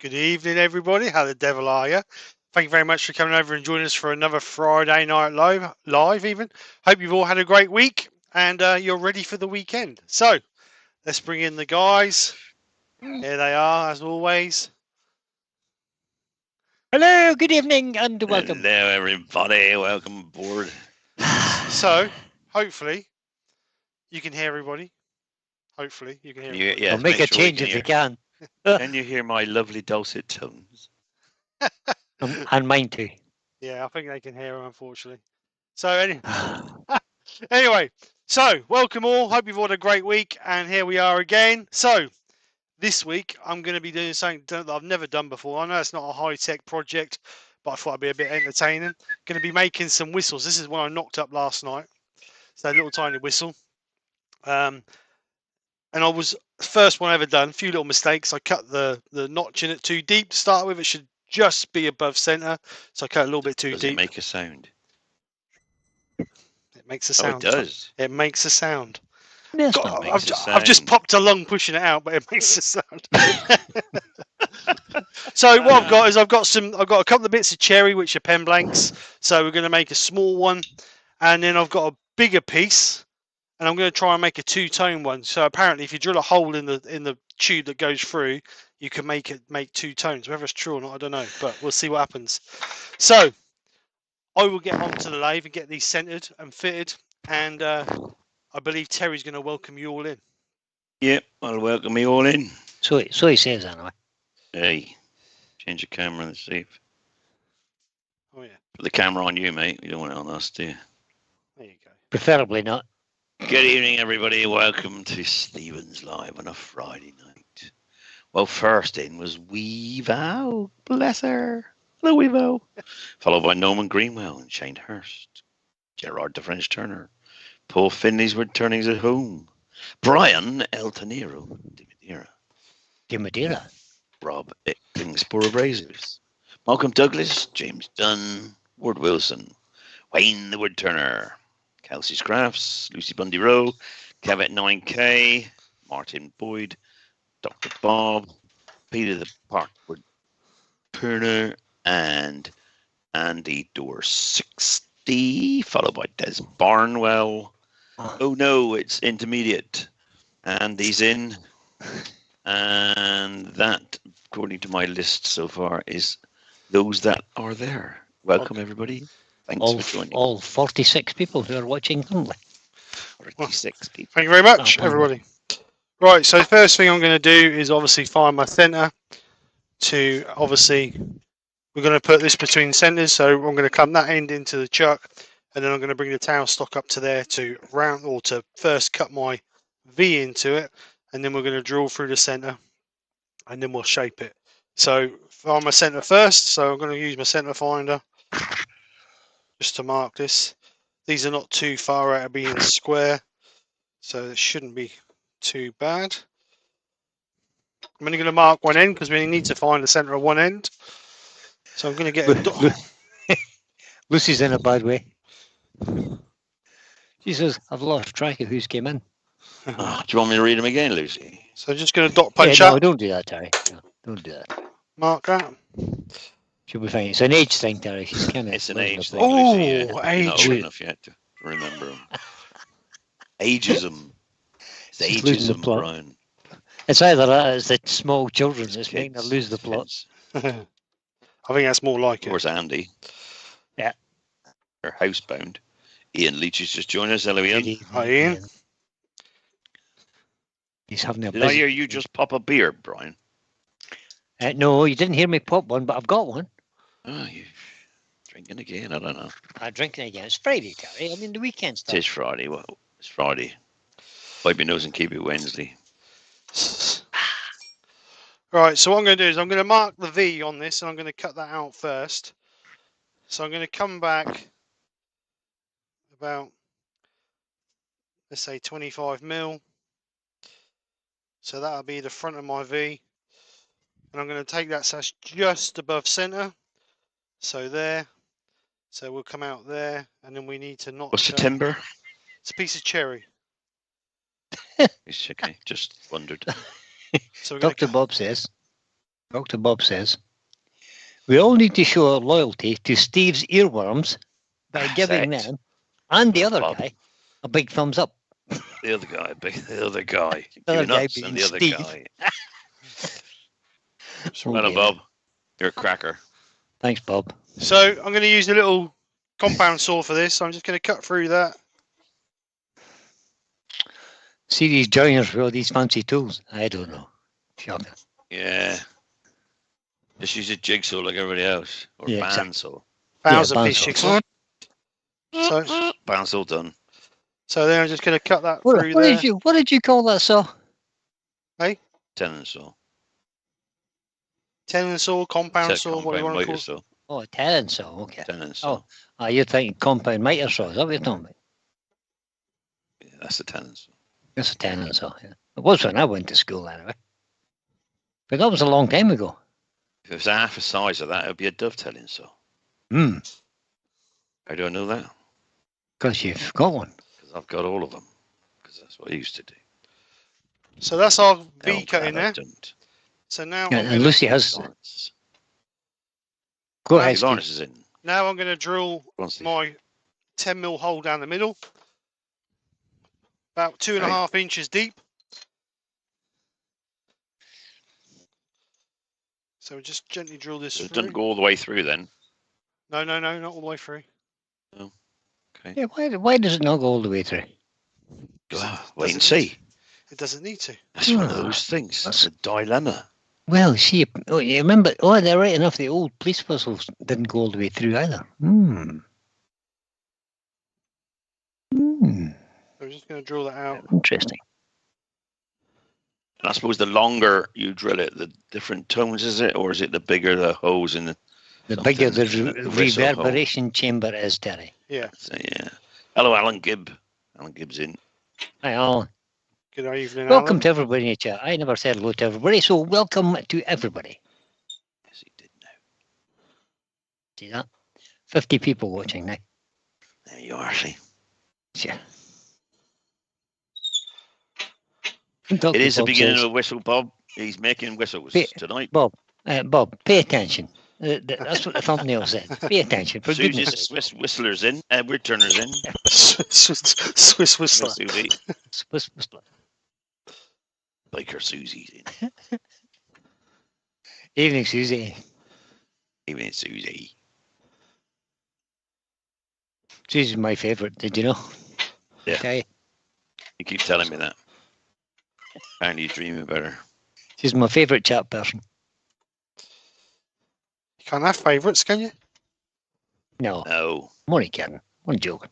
Good evening, everybody. How the devil are you? Thank you very much for coming over and joining us for another Friday night live even. Hope you've all had a great week and you're ready for the weekend. So, let's bring in the guys. Here they are, as always. Hello, good evening, and welcome. Hello, everybody. Welcome aboard. So, hopefully, you can hear everybody. Hopefully, you can hear everybody. Yes, I'll make a change if you can. Can you hear my lovely dulcet tones? And mine too. Yeah, I think they can hear them, unfortunately. So, anyway, so welcome all. Hope you've all had a great week, and here we are again. So, this week I'm going to be doing something that I've never done before. I know it's not a high-tech project, but I thought it'd be a bit entertaining. Going to be making some whistles. This is one I knocked up last night. So a little tiny whistle. And I was first one I ever done. A few little mistakes. I cut the notch in it too deep to start with. It should just be above center. So I cut a little bit too Does deep. It make a sound? It makes a sound. Oh, it does. It makes a sound. God, I've just popped a lung pushing it out, but it makes a sound. So what I've got is I've got a couple of bits of cherry which are pen blanks. So we're going to make a small one, and then I've got a bigger piece, and I'm going to try and make a two-tone one. So apparently, if you drill a hole in the tube that goes through, you can make two tones. Whether it's true or not, I don't know, but we'll see what happens. So I will get onto the lathe and get these centered and fitted, and I believe Terry's going to welcome you all in. Yep, I'll welcome you all in. So he says anyway. Hey, change the camera and see. Oh yeah. Put the camera on you, mate. You don't want it on us, do you? There you go. Preferably not. Good evening, everybody. Welcome to Stephen's Live on a Friday night. Well, first in was Weevow. Bless her. Hello, Weevow. Followed by Norman Greenwell and Shane Hurst. Gerard the French Turner. Paul Finley's Woodturnings at Home. Brian El Tanero De Madeira. Rob Kingsborough Abrasives. Malcolm Douglas, James Dunn, Ward Wilson, Wayne the Woodturner, Kelsey's Crafts, Lucy Bundy Rowe, Kevin 9K, Martin Boyd, Dr. Bob, Peter the Parkwood Turner, and Andy Door 60, followed by Des Barnwell. Oh no, it's intermediate. Andy's in. And that, according to my list so far, is those that are there. Welcome, everybody. Thanks for joining. All 46 people who are watching currently. 46 people. Thank you very much, everybody. Right, so the first thing I'm going to do is obviously find my center. We're going to put this between centers, so I'm going to clamp that end into the chuck, and then I'm going to bring the tail stock up to there to first cut my V into it, and then we're going to drill through the center, and then we'll shape it. So find my center first, so I'm going to use my center finder just to mark this. These are not too far out of being square, so it shouldn't be too bad. I'm only going to mark one end because we need to find the center of one end. So I'm going to get Lucy's in a bad way. She says, I've lost track of who's came in. Oh, do you want me to read them again, Lucy? So just going to dot punch up. No, don't do that, Terry. No, don't do that. Mark that. She'll be fine. It's an age thing, Terry. She's kind of. It's an age thing, Oh, Lucy. Yeah. age. Not old enough yet to remember them. Ageism. It's She's losing the ageism, plot. Brian. It's either that or it's the small children that's making her lose the plot. I think that's more like Of it. course, Andy. Yeah. They're housebound. Ian Leach has just joined us. Hello, Ian. Hi, Ian. He's having a Did I busy... hear you just pop a beer, Brian? No, you didn't hear me pop one, but I've got one. Oh, you drinking again? I don't know. I'm drinking again. It's Friday, Terry. I mean, the weekend's It is Friday. Well, it's Friday. Wipe your nose and keep it Wednesday. Right, so what I'm going to do is I'm going to mark the V on this, and I'm going to cut that out first. So I'm going to come back about, let's say, 25 mil. So that'll be the front of my V. And I'm going to take that sash just above center. So there. So we'll come out there, and then we need to notch. What's the timber? It's a piece of cherry. It's okay. Just wondered. So we're Dr. Bob says. Dr. Bob says, we all need to show our loyalty to Steve's earworms by giving That's it. them and the Oh, other Bob. guy a big thumbs up. The other guy, the other guy. The other Giving guy us and being the other Steve. guy. Oh, Well, dear. Bob, you're a cracker. Thanks, Bob. So I'm going to use a little compound saw for this. I'm just going to cut through that. See these joiners with all these fancy tools? I don't know. Shocking. Yeah. Just use a jigsaw like everybody else. Or Yeah, bandsaw. Thousand Yeah, piece bandsaw. jigsaw. So, Bandsaw done. so then I'm just going to cut that through What there. did you call that saw? Tenon saw. Tenon saw, compound Said saw, what do you compound want to call miter it? saw. Oh, a tenon saw. Okay. Tenon saw. You're thinking compound miter saw. Is that what you're talking about? Yeah, that's the tenon saw. That's a tenon saw. Yeah. It was when I went to school anyway. But that was a long time ago. If it was half the size of that, it would be a dovetailing saw. Hmm. How do I know that? Because you've got one. Because I've got all of them. Because that's what I used to do. So that's our V Oh, cut in glad I there. don't. So now Yeah, I'm and gonna, Lucy has. Lawrence. Go Right, ahead, Steve. Lawrence is in. now I'm going to drill Go on, Steve. my 10mm hole down the middle, about 2.5 inches deep. So just gently drill this So it through. doesn't go all the way through then. No, not all the way through. Okay. Yeah, why does it not go all the way through? Wait and see. It doesn't need to. That's one of those things. That's a dilemma. Well, see, you remember, they're right enough, the old police whistles didn't go all the way through either. Hmm. Hmm. So I'm just going to drill that out. Interesting. And I suppose the longer you drill it, the different tones is it, or is it the bigger the holes in the? The bigger the The whistle hole. reverberation chamber is, Terry. Yeah. So, yeah. Hello, Alan Gibb. Alan Gibb's in. Hi, Alan. Good evening, Welcome Alan. to everybody in the chat. I never said hello to everybody, so welcome to everybody. Yes, he did now. See that? 50 people watching now. There you are, see. Yeah. It is the beginning of a whistle, Bob. He's making whistles tonight. Bob, pay attention. That's what the thumbnail said. Pay attention. For goodness Susie's sake. Swiss Whistler's in. Woodturner's in. Swiss whistler. Susie. Swiss whistler. Biker Susie's in. Evening, Susie. Even Susie. Susie's my favourite. Did you know? Yeah. Okay. You keep telling me that. Apparently you dream about her. She's my favourite chat person. You can't have favourites, can you? No, No. I'm only kidding. I'm joking.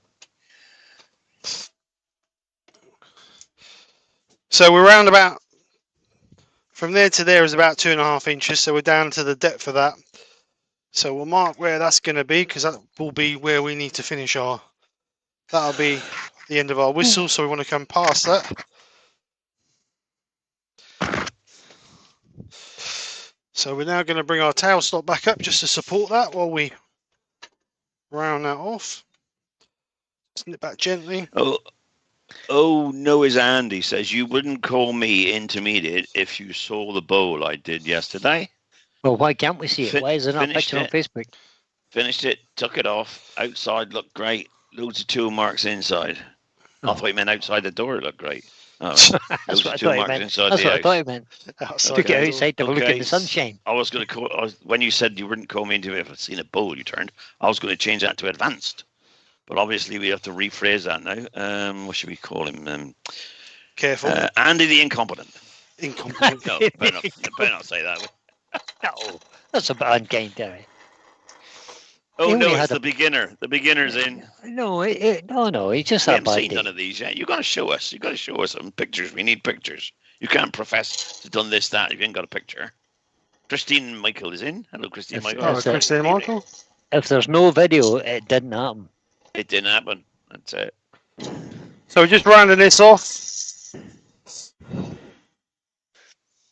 So we're round about, from there to there is about 2.5 inches. So we're down to the depth of that. So we'll mark where that's going to be, because that will be where we need to finish our, that'll be the end of our whistle. So we want to come past that. So we're now going to bring our tail stop back up just to support that while we round that off. Snip back gently. Oh, Noah's Andy says you wouldn't call me intermediate if you saw the bowl I did yesterday. Well, why can't we see it? Why is there not a Finished picture on Facebook? Finished it, took it off. Outside looked great. Loads of tool marks inside. I Oh. thought you meant outside the door. It looked great. Oh, That's loads what I of tool thought it marks meant. inside That's the what I house. thought it meant. Outside Took the it door. outside to have a look at Okay. the sunshine. I was going to call when you said you wouldn't call me into it if I'd seen a bowl you turned. I was going to change that to advanced, but obviously we have to rephrase that now. What should we call him? Careful. Andy the incompetent. Incompetent. No, better not say that. No, that's a bit unkind, Terry. Oh He no, only it's had the beginner. The beginner's in. No, no, it's just We that haven't bad seen day. none of these yet. You've got to show us. You've got to show us some pictures. We need pictures. You can't profess to have done this, that, if you ain't got a picture. Christine Michael is in. Hello, Christine Yes, Michael. Oh, That's it. Christine Michael. If there's no video, it didn't happen. It didn't happen. That's it. So we're just rounding this off.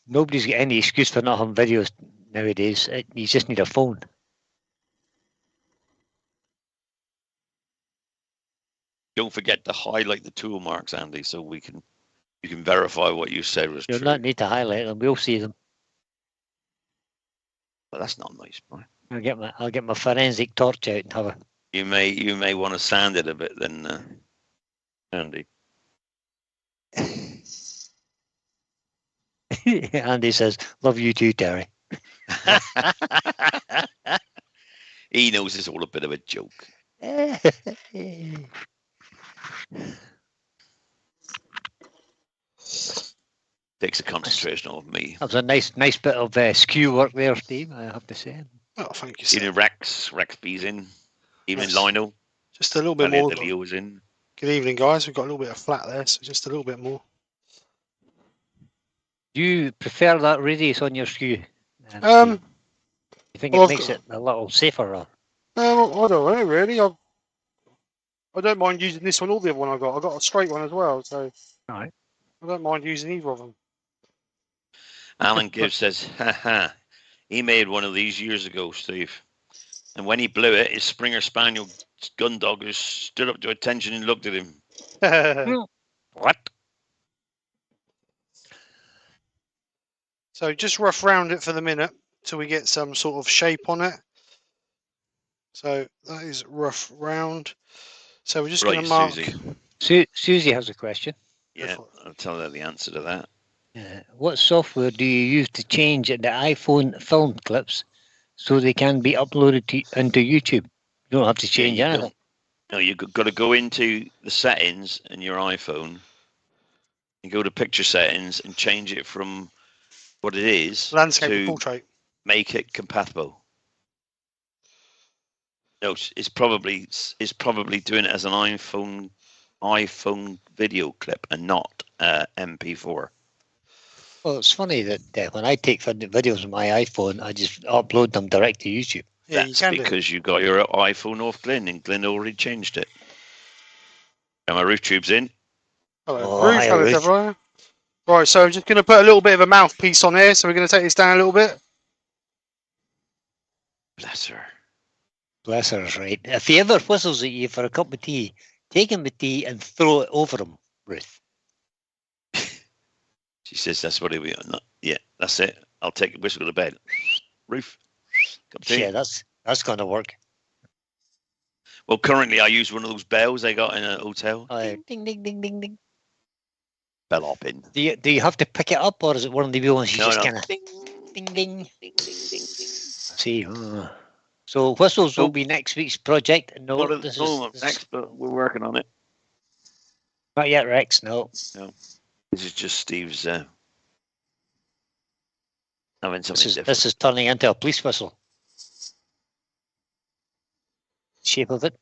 Nobody's got any excuse for not having videos nowadays. You just need a phone. Don't forget to highlight the tool marks, Andy, so you can verify what you said was You'll true. not need to highlight them. We'll see them. But that's not nice, boy. I'll get my forensic torch out and have a. You may want to sand it a bit then, Andy. Andy says, "Love you too, Terry." He knows it's all a bit of a joke. Takes the concentration off me. That was a nice bit of skew work there, Steve. I have to say. Oh, thank you, sir. Even Rex B's in. Even Yes. Lionel. Just a little bit Elliot more. Leo was in. Good evening, guys. We've got a little bit of flat there, so just a little bit more. Do you prefer that radius on your skew? Um, you think well, it makes it a little safer? Or? I don't know, really. I don't mind using this one or the other one I got. I got a straight one as well, so Right. I don't mind using either of them. Alan Gibbs says, haha, he made one of these years ago, Steve. And when he blew it, his Springer Spaniel gun dog just stood up to attention and looked at him. What? So just rough round it for the minute till we get some sort of shape on it. So that is rough round. So we're just going to mark. Susie has a question. Yeah, I'll tell her the answer to that. What software do you use to change the iPhone film clips so they can be uploaded into YouTube? You don't have to change anything. No, you've got to go into the settings in your iPhone and go to picture settings and change it from what it is Landscape to and portrait. Make it compatible. No, it's probably doing it as an iPhone video clip and not MP4. Well, it's funny that when I take videos on my iPhone, I just upload them direct to YouTube. Yeah, That's because you got your iPhone off Glenn, and Glenn already changed it. And my roof tube's in. Hello, Ruth. Right, so I'm just going to put a little bit of a mouthpiece on here. So we're going to take this down a little bit. Bless her. Bless her's right. If he ever whistles at you for a cup of tea, take him the tea and throw it over him, Ruth. She says that's what he'll be on. Yeah, that's it. I'll take a whistle to the bed. Roof. Cup of tea. Yeah, that's going to work. Well, currently I use one of those bells they got in a hotel. Ding, ding, ding, ding, ding. Bell hopping. Do you have to pick it up, or is it one of the ones you just kind of ding, ding, ding, ding, ding, ding, ding. See, so whistles will be next week's project. No, this is next, but we're working on it. Not yet, Rex. No. This is just Steve's having something different. This is turning into a police whistle. Shape of it.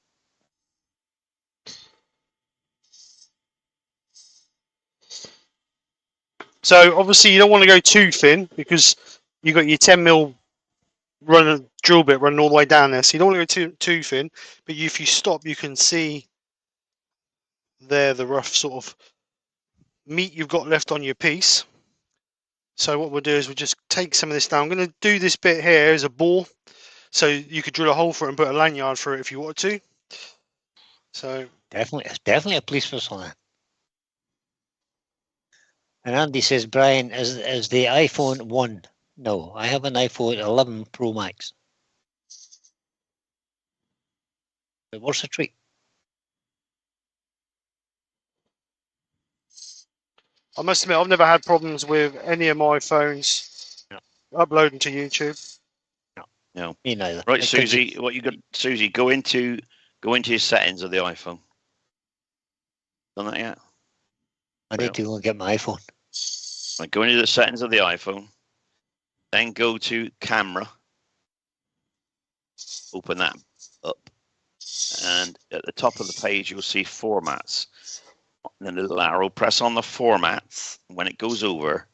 So obviously you don't want to go too thin because you got your 10mm drill bit running all the way down there. So you don't want to go too thin. But if you stop, you can see there the rough sort of meat you've got left on your piece. So what we'll do is we'll just take some of this down. I'm going to do this bit here as a bore, so you could drill a hole for it and put a lanyard through it if you wanted to. So it's definitely a police whistle there. And Andy says, Brian, is the iPhone 1? No, I have an iPhone 11 Pro Max. What's the trick? I must admit, I've never had problems with any of my phones uploading to YouTube. No, me neither. Right, Susie, what you got? Susie, go into your settings of the iPhone. Done that yet? I need to go and get my iPhone. Right, go into the settings of the iPhone, then go to camera. Open that up, and at the top of the page you'll see formats. And then a little arrow. Press on the formats. When it goes over,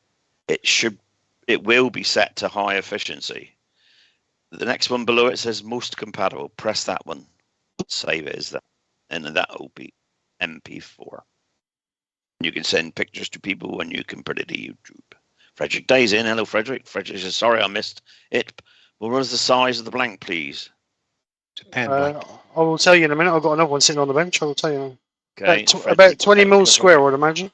it will be set to high efficiency. The next one below it says most compatible. Press that one. Save it as that, and then that will be MP4. You can send pictures to people and you can put it to YouTube. Frederick Day's in. Hello, Frederick. Frederick says, sorry I missed it. Well, what is the size of the blank, please? I will tell you in a minute. I've got another one sitting on the bench. I will tell you. Okay, about 20 mils square, I would imagine.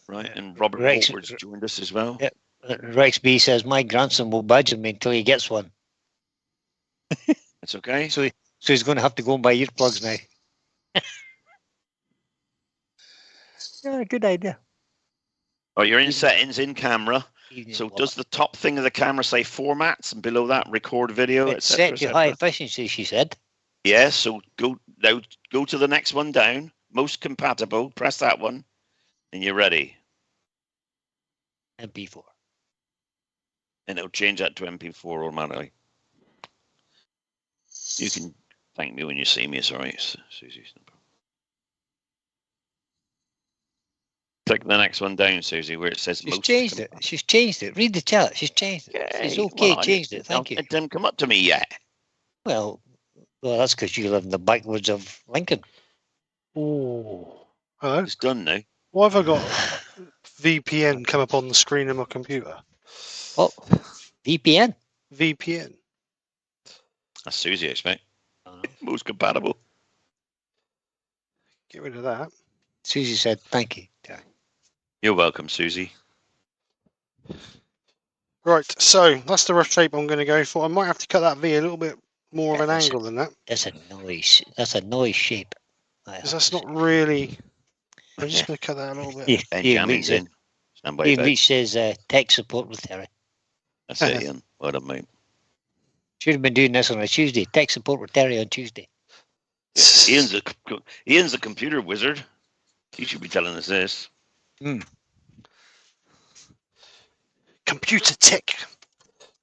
Right, and Robert Waltwood's joined us as well. Yep. Rex B says, my grandson will badger me until he gets one. It's okay. So he's going to have to go and buy earplugs now. Yeah, good idea. Oh, you're in Even- settings in camera. Even So what? does the top thing of the camera say formats, and below that record video, It's etc., set to high etc.? efficiency, she said. Yeah. So go to the next one down. Most compatible. Press that one, and you're ready. MP4. And it'll change that to MP4 automatically. You can thank me when you see me. It's all right, Susie. Click the next one down, Susie, where it says She's most. changed it. She's changed it. Read the chat. She's changed it. She's okay. Changed it. Thank you. It didn't come up to me yet. Well, that's because you live in the backwoods of Lincoln. Oh, hello. It's done now. Why have I got VPN come up on the screen of my computer? Oh, VPN. VPN. That's Susie, I expect. Most compatible. Get rid of that. Susie said, thank you. You're welcome, Susie. Right, so that's the rough shape I'm going to go for. I might have to cut that V a little bit more of an That's angle than that. That's a noise. That's a noise shape. Because that's not really... I'm just going to cut that a little bit. Yeah, Benjamin's in. Stand by, Ian bed. Reach says tech support with Terry. That's it, Ian. What a mate. Should have been doing this on a Tuesday. Tech support with Terry on Tuesday. Yeah, Ian's a computer wizard. He should be telling us this. Computer tech.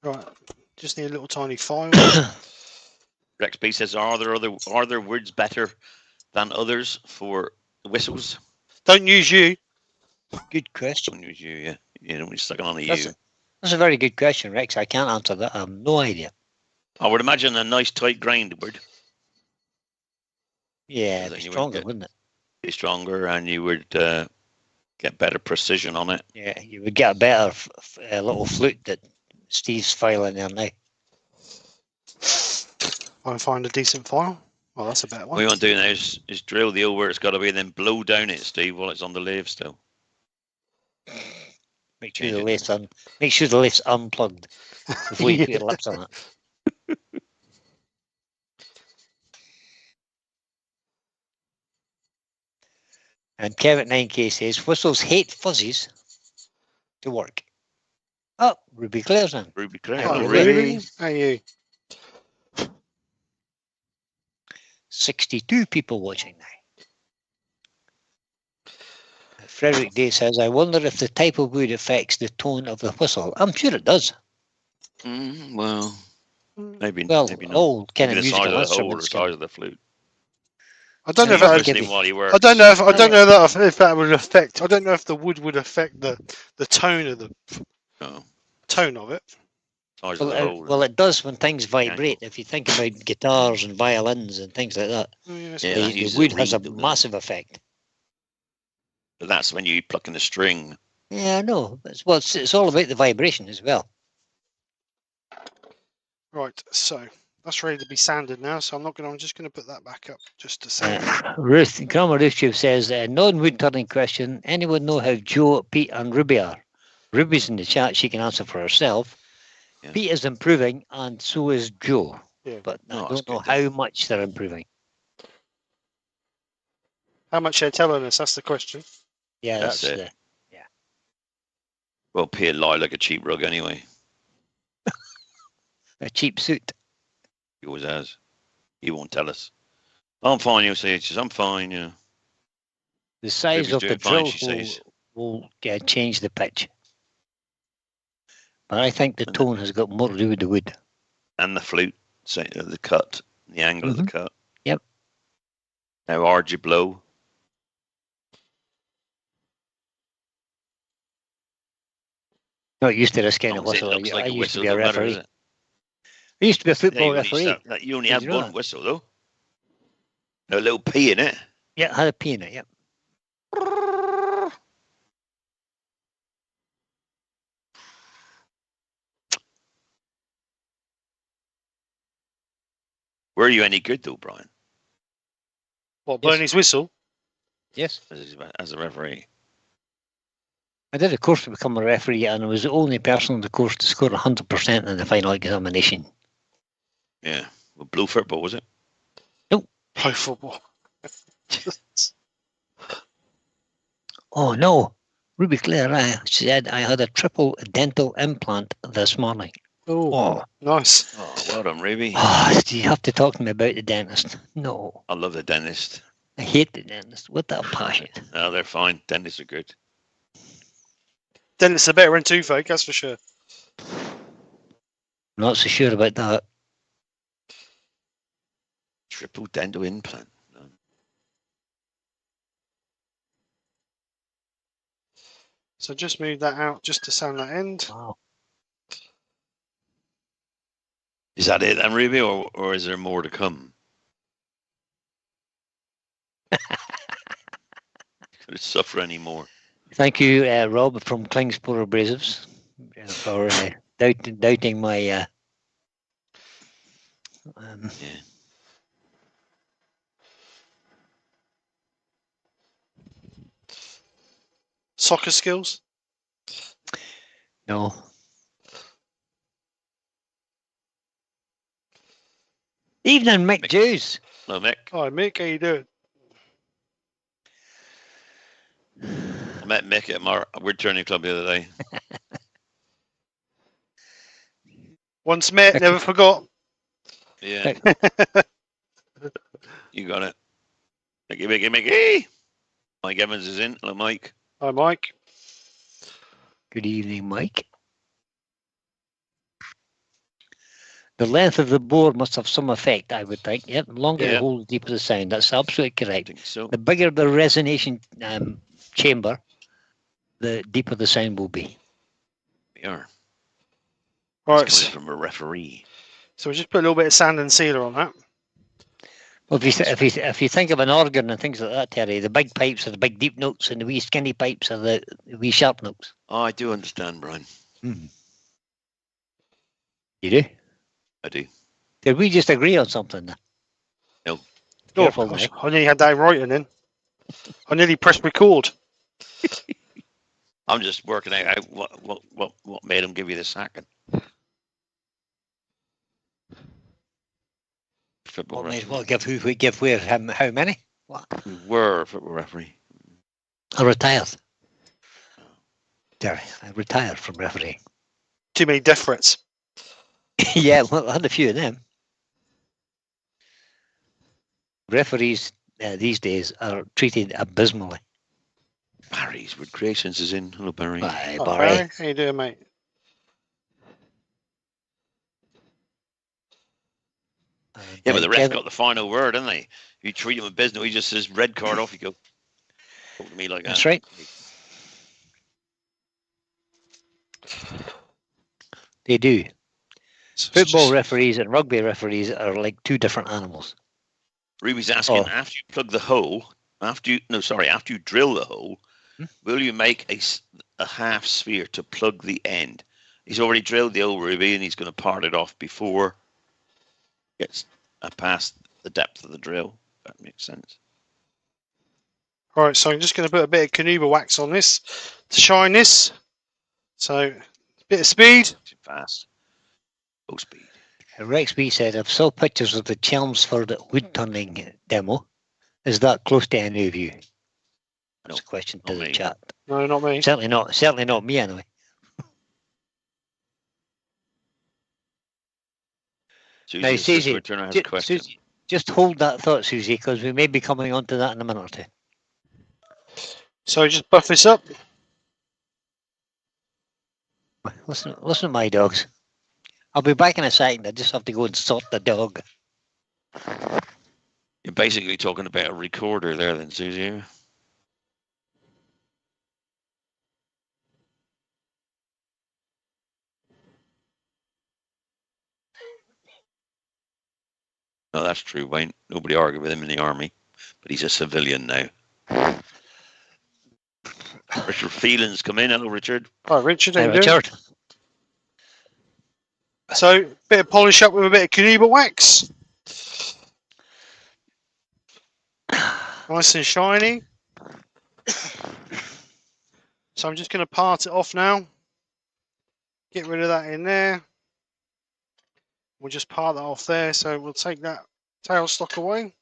Right, just need a little tiny file. Rex B says, are there words better than others for whistles? Don't use you. Good question. Don't use you, yeah. You don't be stuck on a That's you. That's a very good question, Rex. I can't answer that. I have no idea. I would imagine a nice tight grind would Yeah, Then it'd be you would stronger, get- wouldn't it? be stronger, and you would get better precision on it. Yeah, you would get a better little flute that Steve's filing there now. I find a decent file. Well, that's a better one. What you want to do now is drill the hole where it's got to be, and then blow down it, Steve, while it's on the lathe still. Make sure Change the it. lath's make sure the lath's unplugged before you put your lips on it. And Kevin 9K says whistles hate fuzzies to work. Oh, Ruby Claire's in. Ruby Claire. Oh, Oh, really? really? Hey, you. 62 people watching now. Frederick Day says, I wonder if the type of wood affects the tone of the whistle. I'm sure it does. Well, maybe, Well, maybe not. all kind Maybe of the size musical of the hole or the instruments. size of the flute. I don't know if Yeah, that. give Listening me- while you work. I don't know if that would affect. I don't know if the wood would affect the tone of the No, tone of it. size of the hole. Well, it does when things vibrate. angle. If you think about guitars and violins and things like that, Oh, yes. Yeah, the, that the uses wood has a reed, doesn't it? massive effect. But that's when you plucking the string. Yeah, I know. It's all about the vibration as well. Right, so that's ready to be sanded now. So I'm just going to put that back up just a second. Ruth Grammar Ruth says, non-wood turning question. Anyone know how Joe, Pete, and Ruby are? Ruby's in the chat. She can answer for herself. Yeah. Pete is improving, and so is Joe. Yeah. But Oh, I that's don't know good then. how much they're improving. How much they're telling us? That's the question. Yeah, That's that's, it. Well, Pete lie like a cheap rug anyway. a cheap suit. He always has. He won't tell us. I'm fine, you'll say. He says, I'm fine, yeah. The size Ruby's of the doing fine, drill she hole says. will change the pitch. But I think the tone has got more to do with the wood. And the flute, the cut, the angle of the cut. Yep. How hard you blow. Not used to this kind of As long as it whistle. looks like I a used to whistle, be a don't matter, referee. does it? I used to be a Yeah, football referee. you only Did have you know one that? whistle, though. A little P in it. Yeah, I had a P in it, yep. Were you any good, though, Brian, What, blowing Yes. his whistle? Yes. as a referee? I did a course to become a referee, and I was the only person on the course to score 100% in the final examination. Yeah. Well, blue football, was it? Play football. Oh no, Ruby Claire, I said I had a triple dental implant this morning. Ooh, Oh, nice. Oh, well done, Ruby. do you have to talk to me about the dentist? No, I love the dentist. I hate the dentist with that passion. No, they're fine. Dentists are good. Dentists are better than toothache, that's for sure. Not so sure about that. Triple dental implant. No. So just move that out just to sound that end. Wow. Is that it then, Ruby, or is there more to come? Could it suffer any more? Thank you, Rob from Klingspor Abrasives, for doubting my. Yeah. Soccer skills. No. Evening, Mick Jews. Hello, Mick. Hi, Mick. How you doing? I met Mick at my woodturning club the other day. Once met, never forgot. Yeah. You got it. Mickey. Mike Evans is in. Hello, Mike. Hi, Mike. Good evening, Mike. The length of the bore must have some effect, I would think. Yep, the longer Yeah. the hole, the deeper the sound. That's absolutely I correct. think so. The bigger the resonation chamber, the deeper the sound will be. We are. Right, It's coming from a referee. so we just put a little bit of sand and sealer on that. Well, if you think of an organ and things like that, Terry, the big pipes are the big deep notes, and the wee skinny pipes are the wee sharp notes. Oh, I do understand, Brian. You do? I do. Did we just agree on something? Then? No. Careful gosh, now. I nearly had that right, and then I nearly pressed record. I'm just working out what made him give you the sacking. Football referee. Who give where? How many? What? We were a football referee. I retired. Terry, I retired from refereeing. Too many death threats. Yeah, well, I had a few of them. Referees these days are treated abysmally. Barry's Wood Creations is in. Hello, Barry. Bye, Hi, Barry. Barry. How you doing, mate? Yeah, but the ref got the final word, didn't they? You treat him with business, he just says red card off. You go. Talk to me like that. That's right. They do. So Football referees and rugby referees are like two different animals. Ruby's asking, after you plug the hole, after you drill the hole, will you make a half sphere to plug the end? He's already drilled the hole, Ruby, and he's going to part it off before it gets past the depth of the drill. If that makes sense. Right, so I'm just going to put a bit of Canuba wax on this to shine this. So, a bit of speed. Fast. Low speed. Rex B said, I've saw pictures of the Chelmsford woodturning demo. Is that close to any of you? That's a question to the chat. No, not me. Certainly not me anyway. Now, Susie, just hold that thought, Susie, because we may be coming on to that in a minute or two. So just buff this up. Listen to my dogs. I'll be back in a second. I just have to go and sort the dog. You're basically talking about a recorder there then, Susie. No, that's true, Wayne. Nobody argued with him in the army, but he's a civilian now. Richard Phelan's come in. Hello, Richard. Hi, Richard. How Hey, you doing? Richard. So, bit of polish up with a bit of Canuba wax. Nice and shiny. So I'm just going to part it off now. Get rid of that in there. We'll just part that off there. So we'll take that tailstock away.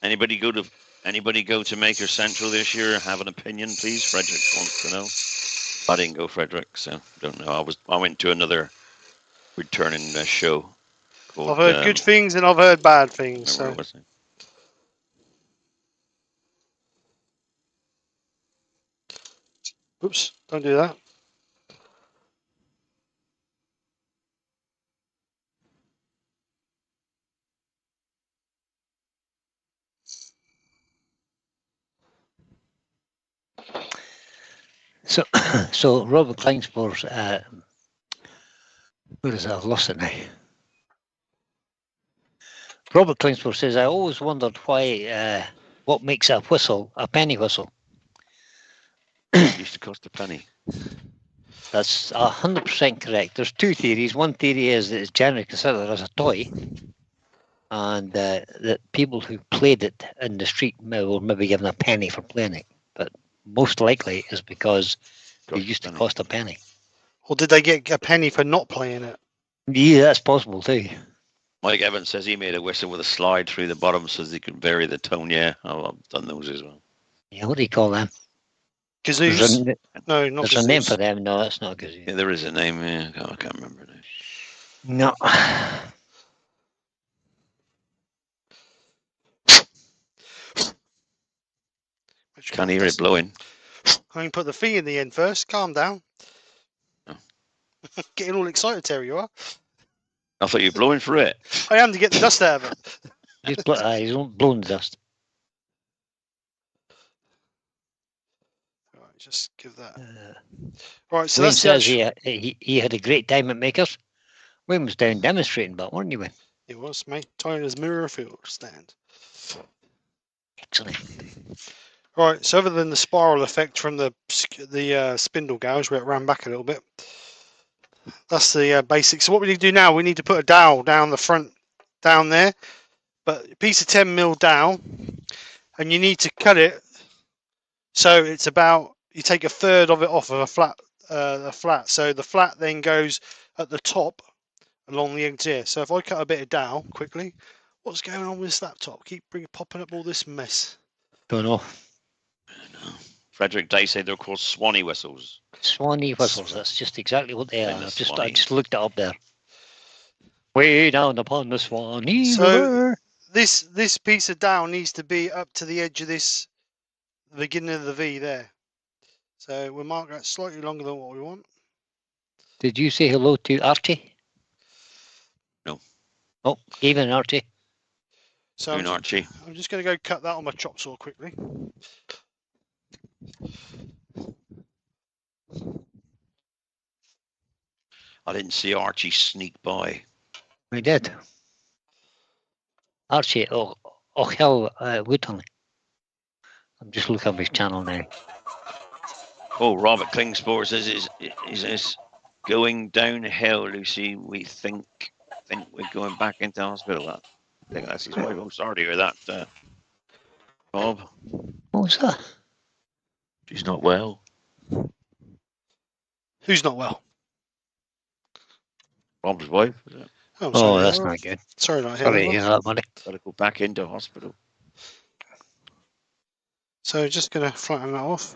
Anybody go to Maker Central this year? Have an opinion, please. Frederick wants to know. I didn't go, Frederick, so don't know. I went to another returning show called. I've heard good things and I've heard bad things. So. What was it? Oops! Don't do that. So Robert Kleinspor's, where is that? I've lost it now. Robert Kleinspor says, I always wondered why, what makes a whistle a penny whistle. It used to cost a penny. That's 100% correct. There's two theories. One theory is that it's generally considered as a toy, and that people who played it in the street were maybe given a penny for playing it. But most likely is because it used to cost a penny. Or did they get a penny for not playing it? Yeah, that's possible too. Mike Evans says he made a whistle with a slide through the bottom so they could vary the tone. Yeah, I've done those as well. Yeah, what do you call them? Kazoos? No, not There's kazoos. a name for them. No, that's not a kazoo. Yeah, there is a name. Yeah, I can't remember now. No. Can't hear it blowing. I can put the fee in the end first. Calm down. Oh. Getting all excited, Terry, you are. I thought you were blowing for it. I am to get the dust out of it. He's blowing dust. Right, just give that. Right, so William that's says he had a great time at Makers. William was down demonstrating, but weren't you, Wayne? It was, mate. Tyler's mirror field stand. Excellent. Right, so other than the spiral effect from the spindle gouge where it ran back a little bit, that's the basics. So what we need to do now, we need to put a dowel down the front, down there, but a piece of 10mm dowel, and you need to cut it so it's about, you take a third of it off of a flat. So the flat then goes at the top along the edge here. So if I cut a bit of dowel quickly, what's going on with this laptop? Keep popping up all this mess. Don't know. Frederick Day said they're called Swanee whistles. Swanee whistles. That's just exactly what they are. Goodness, I just looked it up there. Way down upon the Swanee So River. this piece of dowel needs to be up to the edge of this, the beginning of the V there. So we'll mark that slightly longer than what we want. Did you say hello to Archie? No. Oh, even Archie. So Archie. I'm just going to go cut that on my chop saw quickly. I didn't see Archie sneak by. We did. Archie, hell, woodturning. I'm just looking up his channel now. Oh, Robert Klingspor says is this going downhill, Lucy? We think we're going back into hospital. I think that's his wife. I'm sorry to hear that, Bob. What was that? She's not well. Who's not well? Bob's wife. Is it? Oh, I'm sorry, That's not good. Sorry, not Sorry to here. hear that, buddy. Got to go back into hospital. So just going to flatten that off.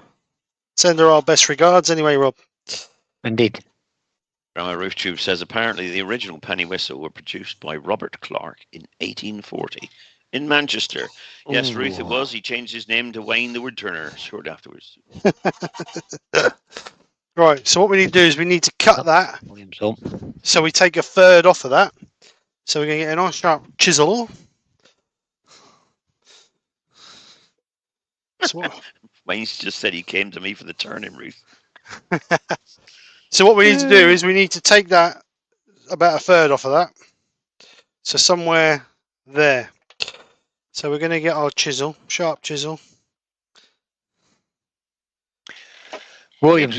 Send her our best regards anyway, Rob. Indeed. Grandma Roof Tube says apparently the original penny whistle were produced by Robert Clark in 1840 in Manchester. Yes, Ruth, it was. He changed his name to Wayne the Woodturner short afterwards. Right, so what we need to do is we need to cut that. William's home. So we take a third off of that. So we're going to get a nice sharp chisel. So Wayne's just said he came to me for the turning, Ruth. So what we need to do is we need to take that, about a third off of that. So somewhere there. So we're going to get our chisel, sharp chisel. Williams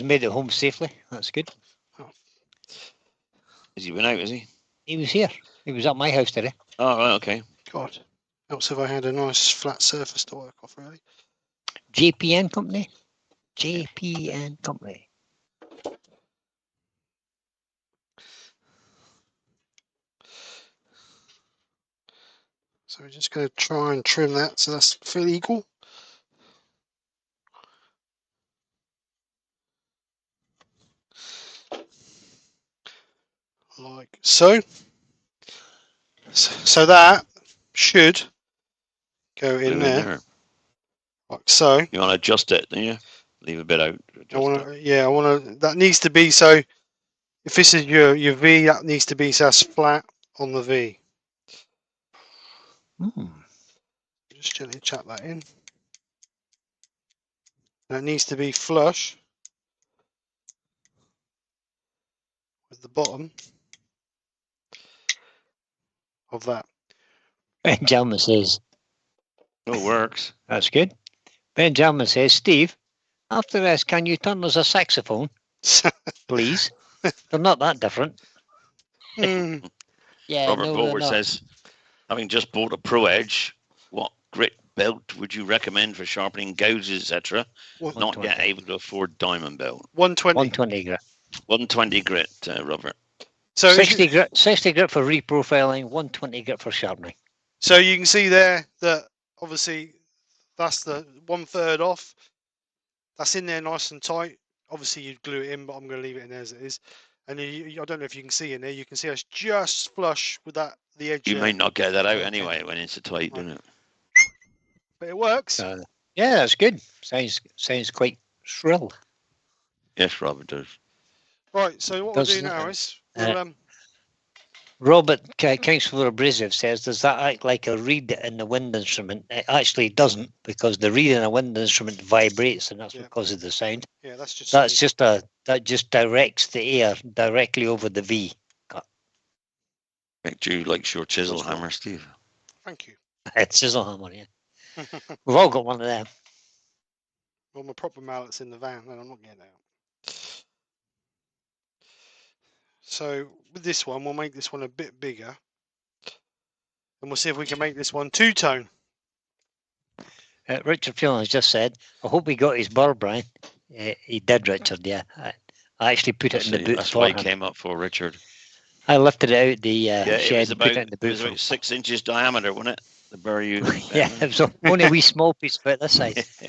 made it home safely. That's good. Has he been out, is he? He was here. He was at my house today. Oh, right, okay. God, else if I had a nice flat surface to work off, really. JPN Company? JPN Company. So we're just going to try and trim that so that's fairly equal. Like so. So that should go in there, like so. You want to adjust it, don't you? Leave a bit out. I want to, yeah, I want to. That needs to be so. If this is your V, that needs to be so that's flat on the V. Just gently chat that in. That needs to be flush with the bottom of that. Benjamin says, Oh, works. that's good. Benjamin says, Steve, after this, can you turn us a saxophone, please? They're not that different. Mm. Yeah, Robert no, Boger they're not. says, having just bought a Pro Edge, what grit belt would you recommend for sharpening gouges, etc.? Not yet able to afford diamond belt. 120. 120 grit. 120 grit, Robert. So 60 grit for reprofiling, 120 grit for sharpening. So you can see there that obviously that's the 1/3 off. That's in there nice and tight. Obviously you'd glue it in, but I'm going to leave it in there as it is. And I don't know if you can see in there. You can see it's just flush with that the edge. You there. may not get that out anyway when it's so tight, doesn't it? But it works. Yeah, that's good. Sounds quite shrill. Yes, Robert does. Right. So what we'll do now is we'll Robert, Councillor Abrasive says, does that act like a reed in the wind instrument? It actually doesn't, because the reed in a wind instrument vibrates, and that's what causes the sound. Yeah, that's just. That just directs the air directly over the V. Do you like your chisel hammer, Steve? Thank you. It's chisel hammer, yeah. We've all got one of them. Well, my proper mallet's in the van, and I'm not getting out. So with this one, we'll make this one a bit bigger, and we'll see if we can make this one two-tone. Richard Phelan has just said, I hope he got his burr, Brian. He did, Richard, yeah. I actually put it in the boot. That's why he came up for Richard. I lifted it out the shed and put it in the boot. It was about 6 inches diameter, wasn't it? The burr you. Yeah, it was only a wee small piece about this size.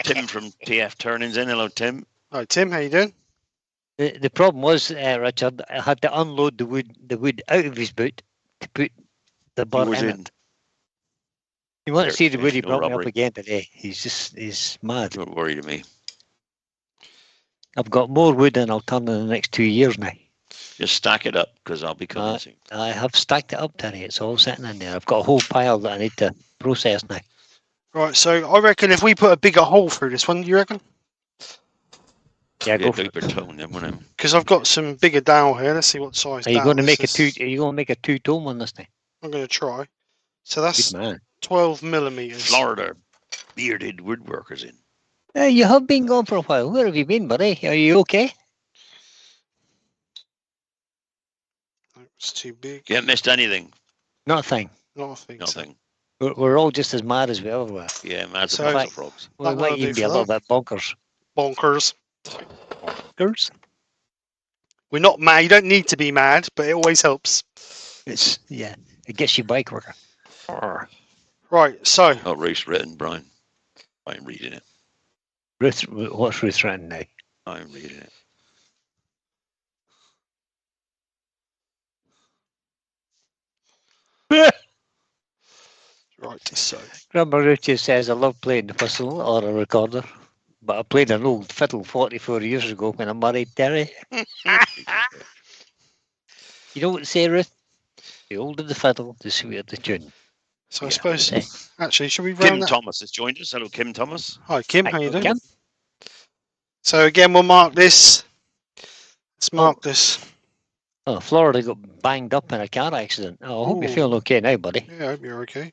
Tim from TF Turnings in. Hello, Tim. Hi, Tim. How you doing? The problem was, Richard, I had to unload the wood out of his boot to put the burr in it. You want to see the wood he brought me up again today? He's mad. Don't worry to me. I've got more wood than I'll turn in the next 2 years now. Just stack it up, because I'll be coming soon. I have stacked it up, Terry. It's all sitting in there. I've got a whole pile that I need to process now. Right, so I reckon if we put a bigger hole through this one, you reckon? Yeah, go for it. Because I've got some bigger dowel here. Let's see what size. Are you going to make Are you going to make a two-tone one this time? I'm going to try. So that's 12 millimeters. Florida bearded woodworkers in. You have been gone for a while. Where have you been, buddy? Are you okay? It's too big. You haven't missed anything. Nothing. Nothing. We're all just as mad as we ever were. Yeah, mad as a frogs. We might even be a little bit bonkers. Bonkers. Bonkers. We're not mad. You don't need to be mad, but it always helps. It gets you bike quicker. Right, so. Oh, Ruth's written, Brian. I'm reading it. What's Ruth written now? I'm reading it. Right, so. Grandma Ruthie says, I love playing the whistle or a recorder, but I played an old fiddle 44 years ago when I married Terry. You know what to say, Ruth? The older the fiddle, the sweeter the tune. So I suppose, actually, should we round Kim Thomas has joined us. Hello, Kim Thomas. Hi, Kim. How you doing? Kim? So again, we'll mark this. Let's mark this. Oh, Florida got banged up in a car accident. Oh, I hope you're feeling okay now, buddy. Yeah, I hope you're okay.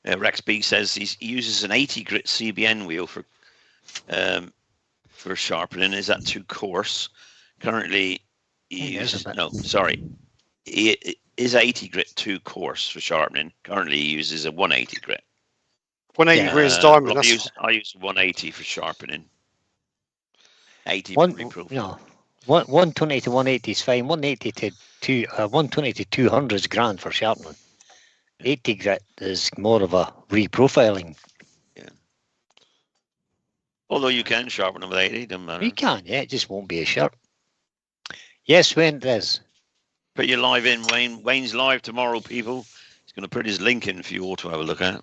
Rex B says he uses an 80 grit CBN wheel for sharpening. Is that too coarse? Currently, he uses is 80 grit too coarse for sharpening? Currently, he uses a 180 grit. 180 grit is diamond. I That's use 180 for sharpening. 80 One, for reproof. no, 120 to 180 is fine. 120 to 200 is grand for sharpening. 80 grit is more of a reprofiling. Although you can sharpen them with 80, doesn't matter. You can, yeah, it just won't be as sharp. Yes, Wayne, it is. Put your live in, Wayne. Wayne's live tomorrow, people. He's going to put his link in for you all to have a look at.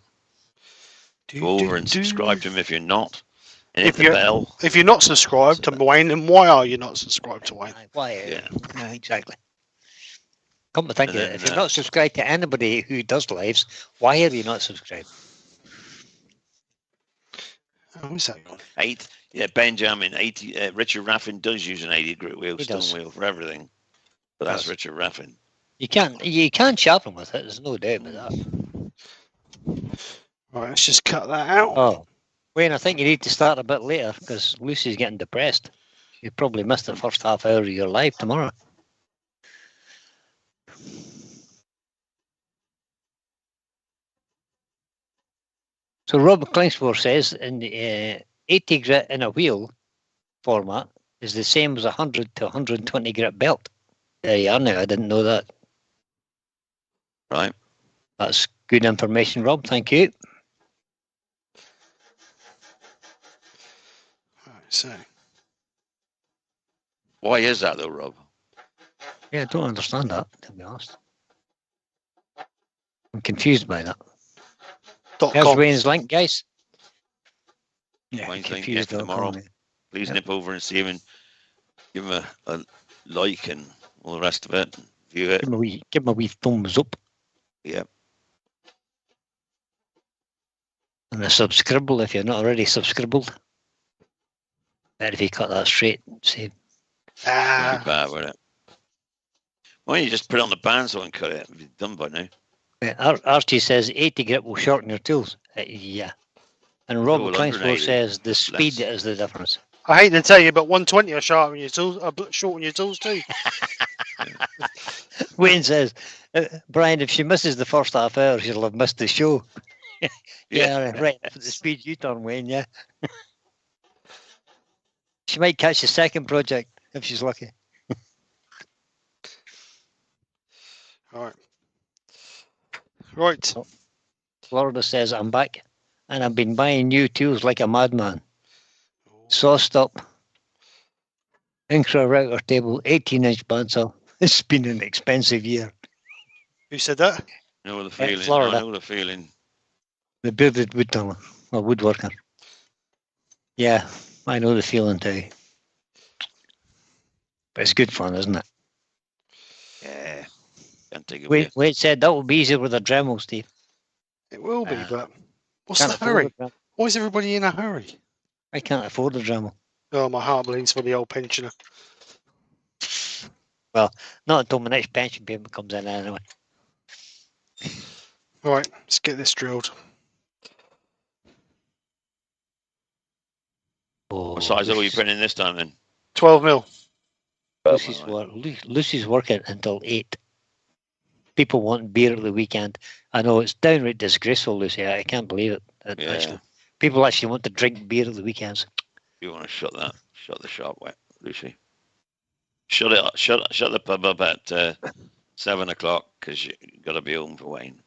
Go over and subscribe to him if you're not. And hit the bell. If you're not subscribed to Wayne, then why are you not subscribed to Wayne? Why? Yeah. Exactly. Come to think of And it, then, if you're not subscribed to anybody who does lives, why are you not subscribed? Oh, is that? Benjamin, 80. Richard Raffin does use an 80 grit wheel, He stone does. wheel for everything. But that's Richard Raffin. You can sharpen with it, there's no doubt about that. Right, let's just cut that out. Oh, Wayne, I think you need to start a bit later because Lucy's getting depressed. You probably missed the first half hour of your life tomorrow. So Rob Klingsford says in the 80 grit in a wheel format is the same as 100 to 120 grit belt. There you are now. I didn't know that. Right. That's good information, Rob. Thank you. Right, so Why is that though, Rob? Yeah, I don't understand that, to be honest. I'm confused by that. There's .com. Wayne's link, guys. Yeah, Wayne's link, confused. tomorrow. Please nip over and see him and give him a like and all the rest of it. View it. Give him a wee thumbs up. Yep. And a subscribble if you're not already subscribbled. Better if you cut that straight. See. Don't be bad with it. Why don't you just put it on the bandsaw and cut it? You've done by now. Archie says 80 grit will shorten your tools. Yeah. And Robert Klingsford says the speed is the difference. I hate to tell you, but 120 will shorten your tools, shorten your tools too. Wayne says, Brian, if she misses the first half hour, she'll have missed the show. Yeah, right. For the speed you turn, Wayne, yeah. She might catch the second project if she's lucky. All right. Florida says, I'm back and I've been buying new tools like a madman. Saw stop, Incra router table, 18-inch bandsaw. It's been an expensive year. Who said that? I know the feeling. Florida. I know the feeling. The bearded woodturner, or woodworker. Yeah, I know the feeling too. But it's good fun, isn't it? Yeah. Can't take it away. Wade said that will be easier with a Dremel, Steve. It will be, but what's Can't the afford hurry? a Dremel. Why is everybody in a hurry? I can't afford a Dremel. Oh, my heart bleeds for the old pensioner. Well, not until my next pension payment comes in anyway. Right, let's get this drilled. What size are we putting in this time then? 12 mil. Lucy's working until 8. People want beer at the weekend. I know it's downright disgraceful, Lucy. I can't believe it. Actually, people actually want to drink beer at the weekends. You want to shut the shop, Lucy. Shut the pub up at 7 o'clock because you got to be home for Wayne.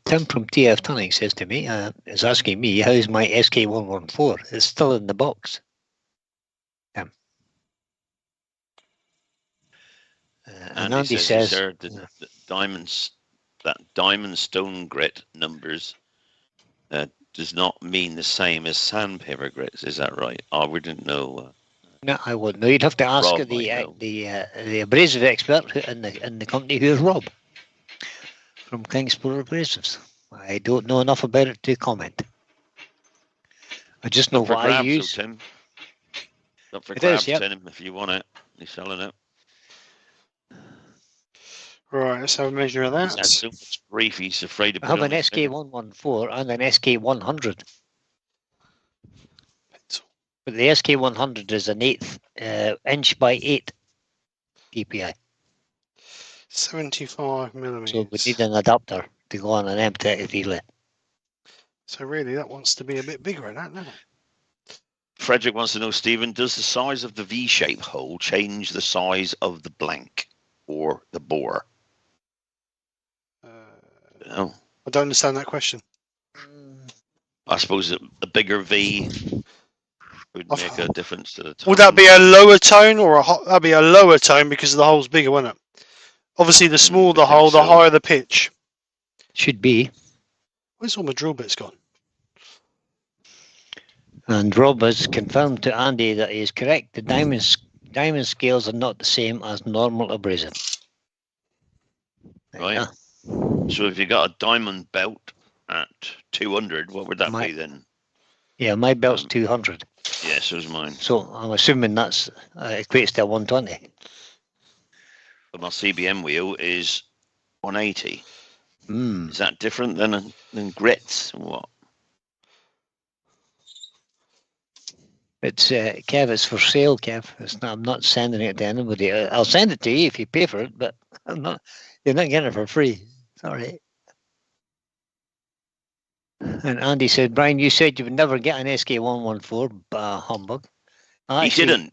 Tim from TF Tunning says to me, is asking me, how's my SK114? It's still in the box. And Andy says the diamonds, that diamond stone grit numbers does not mean the same as sandpaper grits. Is that right? Oh, we didn't know. No, I wouldn't know. You'd have to ask Rob the abrasive expert in the company, who's Rob from Kingsport Abrasives. I don't know enough about it to comment. I just know what I use. Tim. Up for It grabs, is, yep. Tim, if you want it. He's selling it. Right, let's have a measure of that. He's had so much grief, he's afraid to I put have it an on his finger. SK114 and an SK100. Pencil. But the SK100 is an 1/8 inch by 8 DPI. 75 So millimeters. we need an adapter to go on an M33 lathe. So really, that wants to be a bit bigger than that, doesn't it? Frederick wants to know, Stephen, does the size of the V-shaped hole change the size of the blank or the bore? No. I don't understand that question. I suppose a bigger V would make a difference to the tone. Would that be a lower tone or that'd be a lower tone because the hole's bigger, wouldn't it? Obviously, the smaller the hole, the higher the pitch. Should be. Where's all my drill bits gone? And Rob has confirmed to Andy that he is correct. The diamond scales are not the same as normal abrasive. Right. Yeah. So if you got a diamond belt at 200, what would that be then? Yeah, my belt's 200. Yeah, so is mine. So I'm assuming that's equates to a 120. But my CBM wheel is 180. Is that different than grits or what? It's Kev. It's for sale, Kev. It's not. I'm not sending it to anybody. I'll send it to you if you pay for it, but I'm not. You're not getting it for free. Sorry. And Andy said, Brian, you said you would never get an SK114 humbug. He didn't.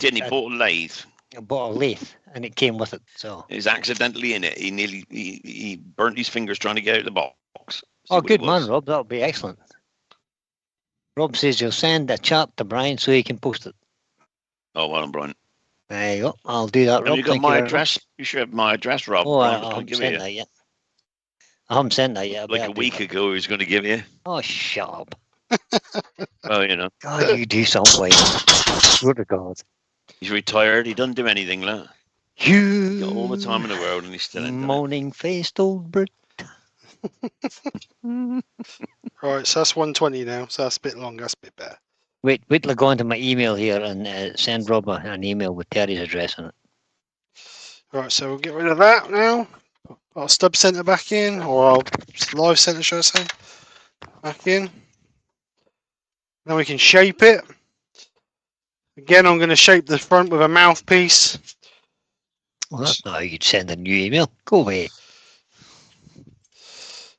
He bought a lathe. I bought a lathe, and it came with it. So he was accidentally in it. He burnt his fingers trying to get out of the box. Oh, good man, Rob. That'll be excellent. Rob says you'll send a chart to Brian so he can post it. Oh, well, Brian. There you go. I'll do that, Rob. Have you got my address? You should have my address, Rob. Oh, I haven't sent that yet. I haven't sent that yet. Like a week ago, he was going to give you. Oh, shut up. Well, you know. God, you do something. Swear to God. He's retired. He doesn't do anything, look. He's got all the time in the world and he's still in moaning-faced old Brit. Right, so that's 120 now, so that's a bit longer, that's a bit better. Wait till I go into my email here and send Rob an email with Terry's address on it. Right, so we'll get rid of that now. I'll stub center back in, or I'll live center, should I say? Back in. Now we can shape it. Again, I'm going to shape the front with a mouthpiece. Well, that's not how you'd send a new email. Go away.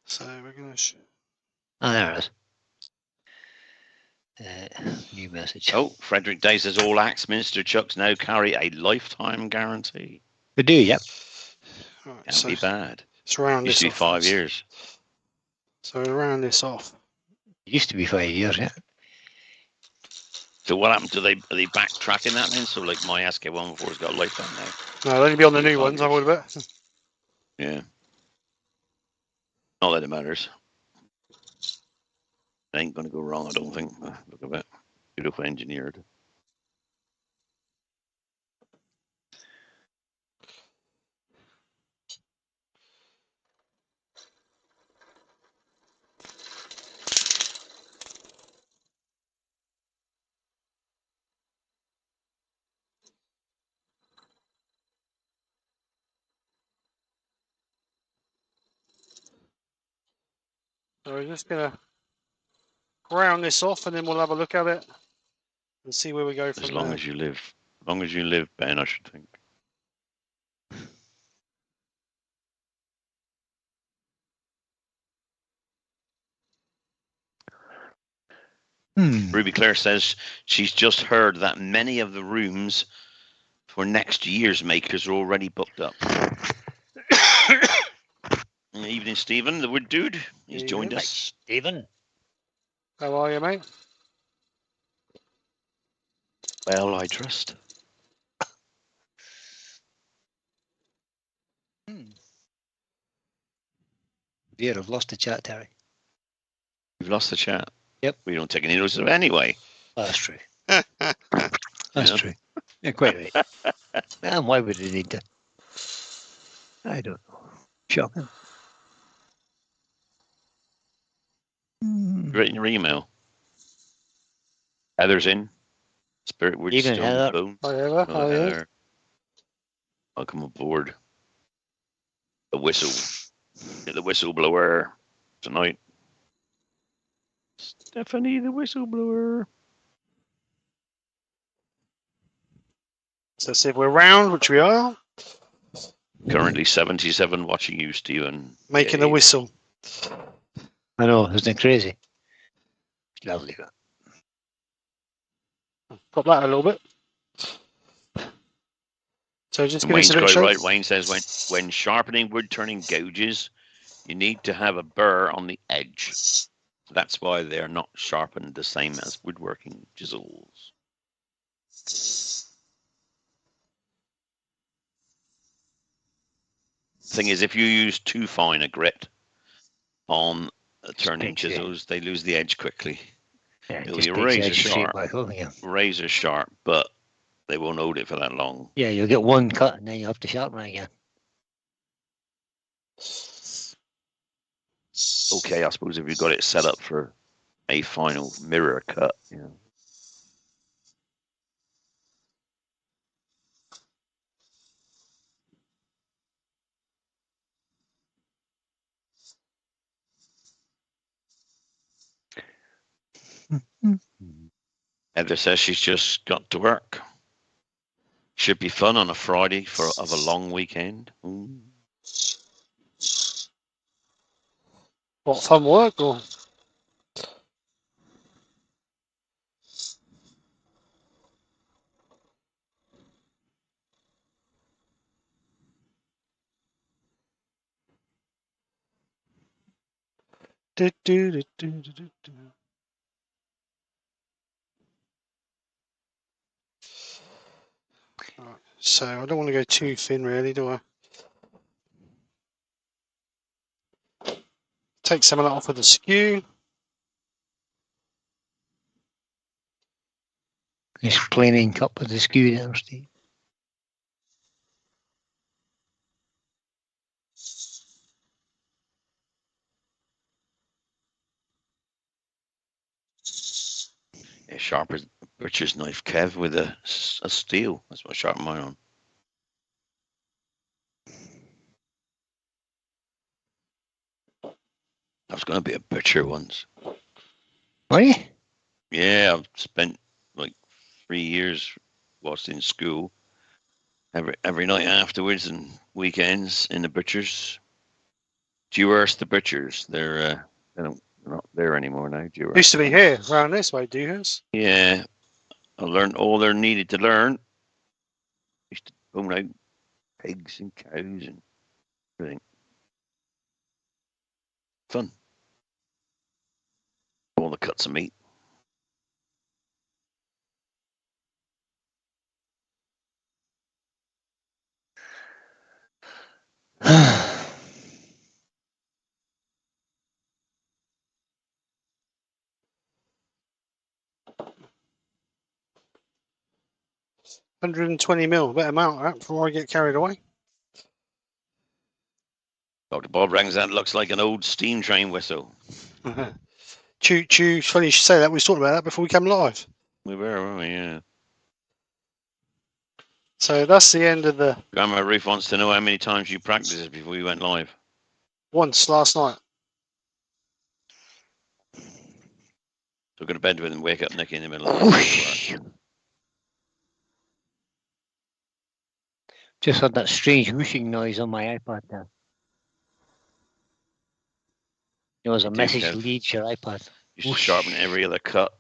So we're going to... there it is. New message. Oh, Frederick Day says all Axminster chucks now carry a lifetime guarantee. They do, yep. Right, Can't be bad. Let's round Used this to be off 5 years. So we'll round this off. It used to be 5 years, yeah. So what happened? Are they backtracking that then? So like my SK114's got a lifetime now. No, it'll only be on the new ones, I would bet. Yeah. Not that it matters. It ain't going to go wrong, I don't think. Look at that. Beautifully engineered. So we're just going to round this off and then we'll have a look at it and see where we go from there. As long as you live, Ben, I should think. Ruby Claire says she's just heard that many of the rooms for next year's makers are already booked up. Evening, Stephen, the wood dude. He's joined us. Stephen. How are you, mate? Well, I trust. Yeah, I've lost the chat, Terry. You've lost the chat. Yep. We don't take any notice of it anyway. That's true. That's true. You're quite right. And why would they need to? I don't know. Shocking. Written your email. Heather's in. Spirit Wood Evening, Stone Heather. Bone. Hi, Heather. How are you? Heather. Welcome aboard. The whistle. Get the whistleblower tonight. Stephanie, the whistleblower. So let's see if we're round, which we are. Currently 77 watching you, Stephen. Making a Yay. whistle. I know, isn't it crazy? It's lovely. That. Pop that a little bit. So just And give us Wayne's a bit of quite shape. right. Wayne says when sharpening wood turning gouges, you need to have a burr on the edge. That's why they're not sharpened the same as woodworking chisels. Thing is, if you use too fine a grit on turning Speaks, yeah. chisels, they lose the edge quickly. Yeah, It'll just be takes razor edge straight sharp, back over you. razor sharp, but they won't hold it for that long. Yeah, you'll get one cut and then you have to sharpen it again. Okay, I suppose if you've got it set up for a final mirror cut, you know. Heather says she's just got to work. Should be fun on a Friday of a long weekend. Ooh. What, fun work or? Do, do, do, do, do, do, do. Right, so I don't want to go too thin, really, do I? Take some of that off with the skew. This planing cup with the skew there, Steve. Yeah, sharp as a butcher's knife, Kev, with a steel. That's what I sharpen mine on. I was going to be a butcher once. Are you? Yeah, I've spent like 3 years whilst in school. Every night afterwards and weekends in the butchers. Dewhurst the butchers. They're not there anymore now. Dewhurst. Used to be here, around this way, do you? Yeah, I learned all there needed to learn. Used to bone out pigs and cows and everything. Fun. All the cuts of meat. $120 bit amount of that before I get carried away. Dr. Bob rings that looks like an old steam train whistle. Choo choo. Funny you should say that. We was talking about that before we came live. We were, weren't we? Yeah. So that's the end of the Grandma Ruth wants to know how many times you practiced it before you went live. once last night. So go to bed with and wake up Nicky in the middle of the night. Just heard that strange whooshing noise on my iPad there. It was a do, message Kev. leads your iPad. You should sharpen every other cut.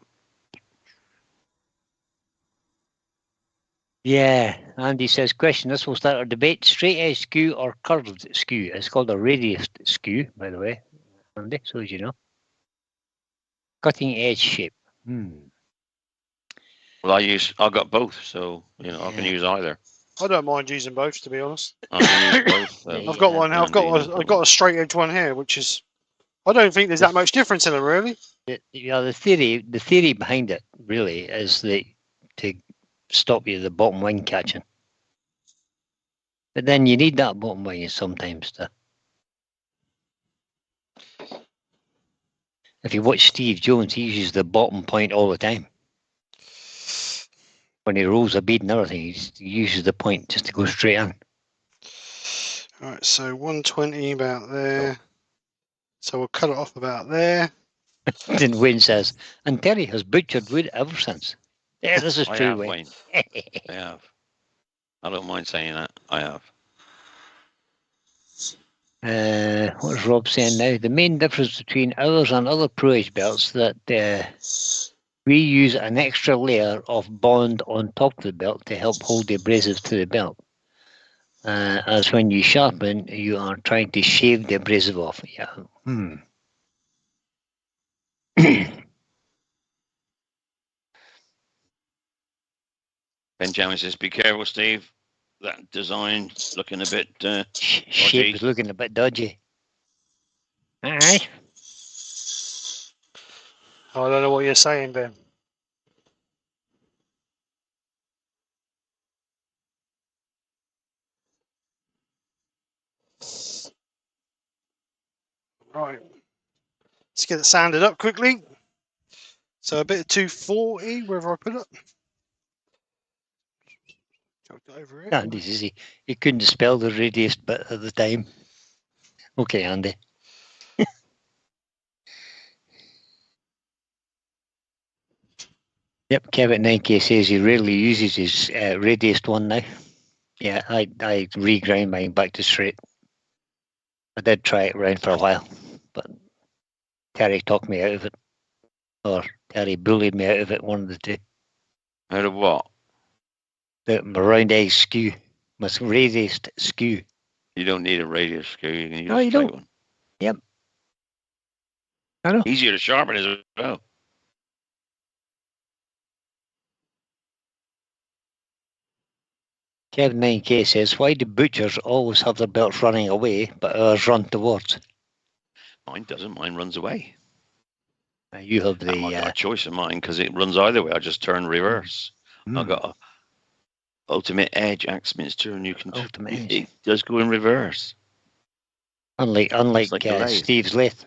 Yeah, Andy says, question, this will start a debate, straight edge skew or curved skew. It's called a radius skew, by the way, Andy, so as you know. Cutting edge shape. Well, I've got both, so you know I can use either. I don't mind using both, to be honest. I can use both. Yeah, I've got yeah, one. I've got a straight edge one here, which is. I don't think there's that much difference in them, really. The theory behind it really is that to stop you the bottom wing catching. But then you need that bottom wing sometimes to. If you watch Steve Jones, he uses the bottom point all the time. When he rolls a bead and everything, he uses the point just to go straight in. All right, so 120 about there. So we'll cut it off about there. Then Wayne says, and Terry has butchered wood ever since. Yeah, this is I true, have, Wayne. Wayne. I have. I don't mind saying that. I have. What's Rob saying now? The main difference between ours and other Pro Age belts that we use an extra layer of bond on top of the belt to help hold the abrasive to the belt. As when you sharpen, you are trying to shave the abrasive off. Yeah. Benjamin says, "Be careful, Steve. That design looking a bit Shape is looking a bit dodgy. Aye. I don't know what you're saying, Ben. Right. Let's get it sanded up quickly. So a bit of 240, wherever I put it. Over here. Andy says he couldn't spell the radius bit at the time. Okay, Andy. Yep, Kevin 9K says he rarely uses his radiused one now. Yeah, I regrind mine back to straight. I did try it around for a while, but Terry talked me out of it. Or Terry bullied me out of it, one of the two. Out of what? My round edge skew. My radiused skew. You don't need a radius screw. You can use No, a you straight don't. one. Yep. I know. Easier to sharpen as well. Kevin 9K says, why do butchers always have their belts running away, but ours run towards? Mine doesn't. Mine runs away. You have the... I've got a choice of mine because it runs either way. I just turn reverse. I've got a Ultimate Edge Axminster, and you can... It does go in reverse. Unlike like the Steve's lathe.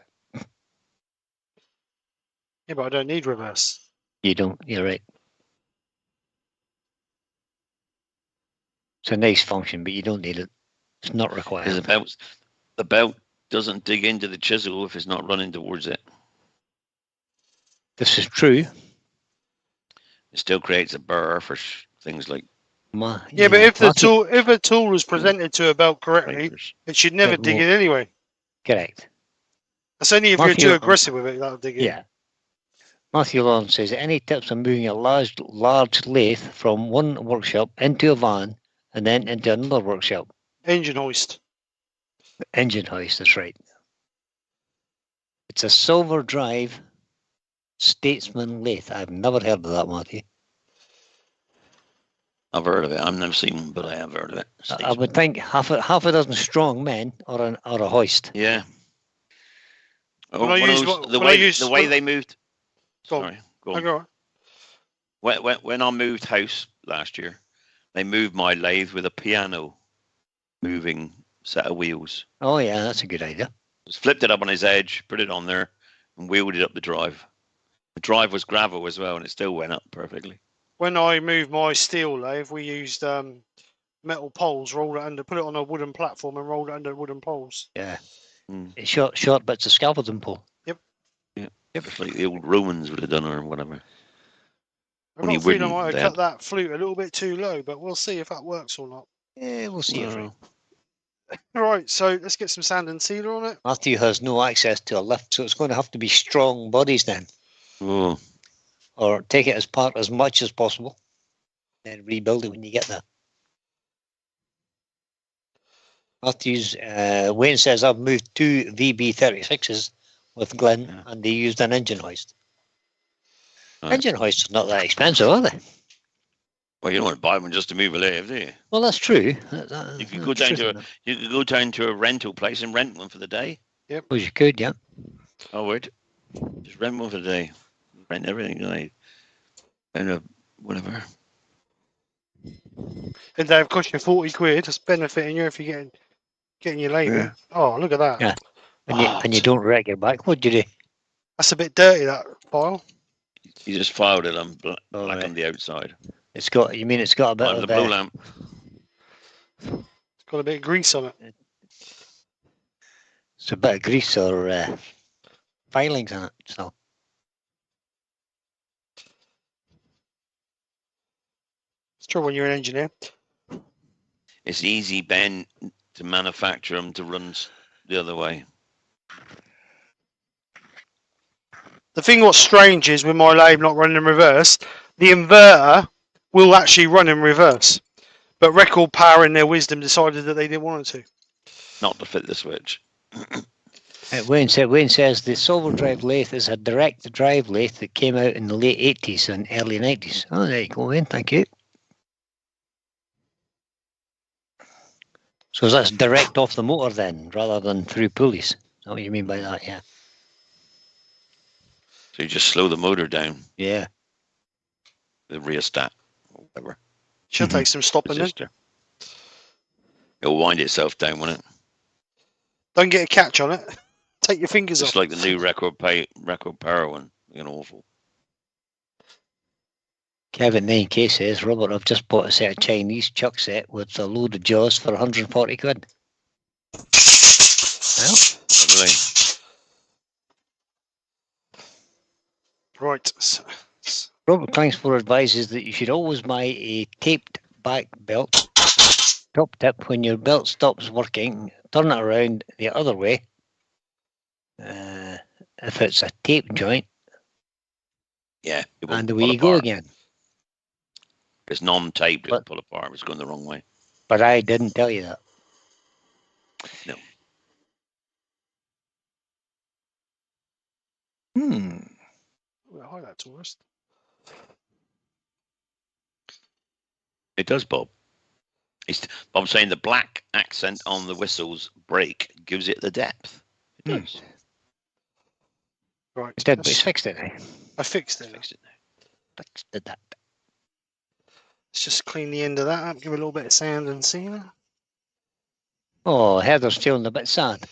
Yeah, but I don't need reverse. You don't. You're right. It's a nice function, but you don't need it. It's not required. The belt doesn't dig into the chisel if it's not running towards it. This is true. It still creates a burr for things like... but if a tool is presented to a belt correctly, it should never dig in anyway. Correct. That's only if you're too aggressive with it, that'll dig in. Yeah. Matthew Lawrence says, any tips on moving a large lathe from one workshop into a van and then into another workshop? Engine hoist. Engine hoist, that's right. It's a silver drive Statesman lathe. I've never heard of that, Matthew. I've heard of it. I've never seen one, but I have heard of it. I would think half a dozen strong men or a hoist. Yeah. The way they moved. Go Sorry, on. Go on. When I moved house last year, they moved my lathe with a piano moving set of wheels. Oh yeah, that's a good idea. Just flipped it up on his edge, put it on there, and wheeled it up the drive. The drive was gravel as well, and it still went up perfectly. When I moved my steel lathe, we used metal poles, rolled it under, put it on a wooden platform, and rolled it under wooden poles. Yeah. Short bits of scaffolding pole. Yep. Yeah. Just like the old Romans would have done, or whatever. I've got a feeling I might have cut that flute a little bit too low, but we'll see if that works or not. Yeah, we'll see. All right, so let's get some sand and sealer on it. Matthew has no access to a lift, so it's going to have to be strong bodies then. Oh. Or take it apart as much as possible, then rebuild it when you get there. Matthew's Wayne says I've moved 2 VB36s with Glenn, and they used an engine hoist. Engine hoists are not that expensive, are they? Well, you don't want to buy one just to move a lathe, do you? Well, that's true. You could go down to a rental place and rent one for the day. Yep. Well, you could, yeah. I would. Just rent one for the day. Rent everything, like, and whatever. And they've cost you 40 quid. That's benefiting you if you're getting your lathe in. Oh, look at that. Yeah. And you don't wreck your back. What'd you do? That's a bit dirty, that file. You just filed it on black on the outside. It's got a bit of the blue lamp. It's got a bit of grease on it. It's a bit of grease or filings on it. So it's true when you're an engineer. It's easy, Ben, to manufacture them to run the other way. The thing what's strange is with my lathe not running in reverse, the inverter will actually run in reverse. But Record Power in their wisdom decided that they didn't want it to. Not to fit the switch. Wayne says the Silver Drive lathe is a direct drive lathe that came out in the late 80s and early 90s. Oh, there you go, Wayne. Thank you. So that's direct off the motor then, rather than through pulleys. Is that what you mean by that? Yeah. So you just slow the motor down, Yeah. the rheostat, or whatever. She'll take some stopping then. Resistor. It'll wind itself down, won't it? Don't get a catch on it. Take your fingers Just off. like the new record power one. Awful. Kevin 9K says, Robert, I've just bought a set of Chinese chuck set with a load of jaws for 140 quid. Well, Lovely. Right. Robert Clangsford advises that you should always buy a taped back belt. Top tip, when your belt stops working, turn it around the other way. If it's a tape joint, Yeah. It won't and away pull you go apart. again. If it's non-taped, it'll But- pull apart. It's going the wrong way. But I didn't tell you that. No. Well, hi, that tourist. It does, Bob. Bob's saying the black accent on the whistle's break gives it the depth. It does. Right. It's dead, but it's fixed it now. I fixed it. Fixed it now. Fixed it that. Let's just clean the end of that up, give it a little bit of sand and sealer. Oh, Heather's feeling a bit sad.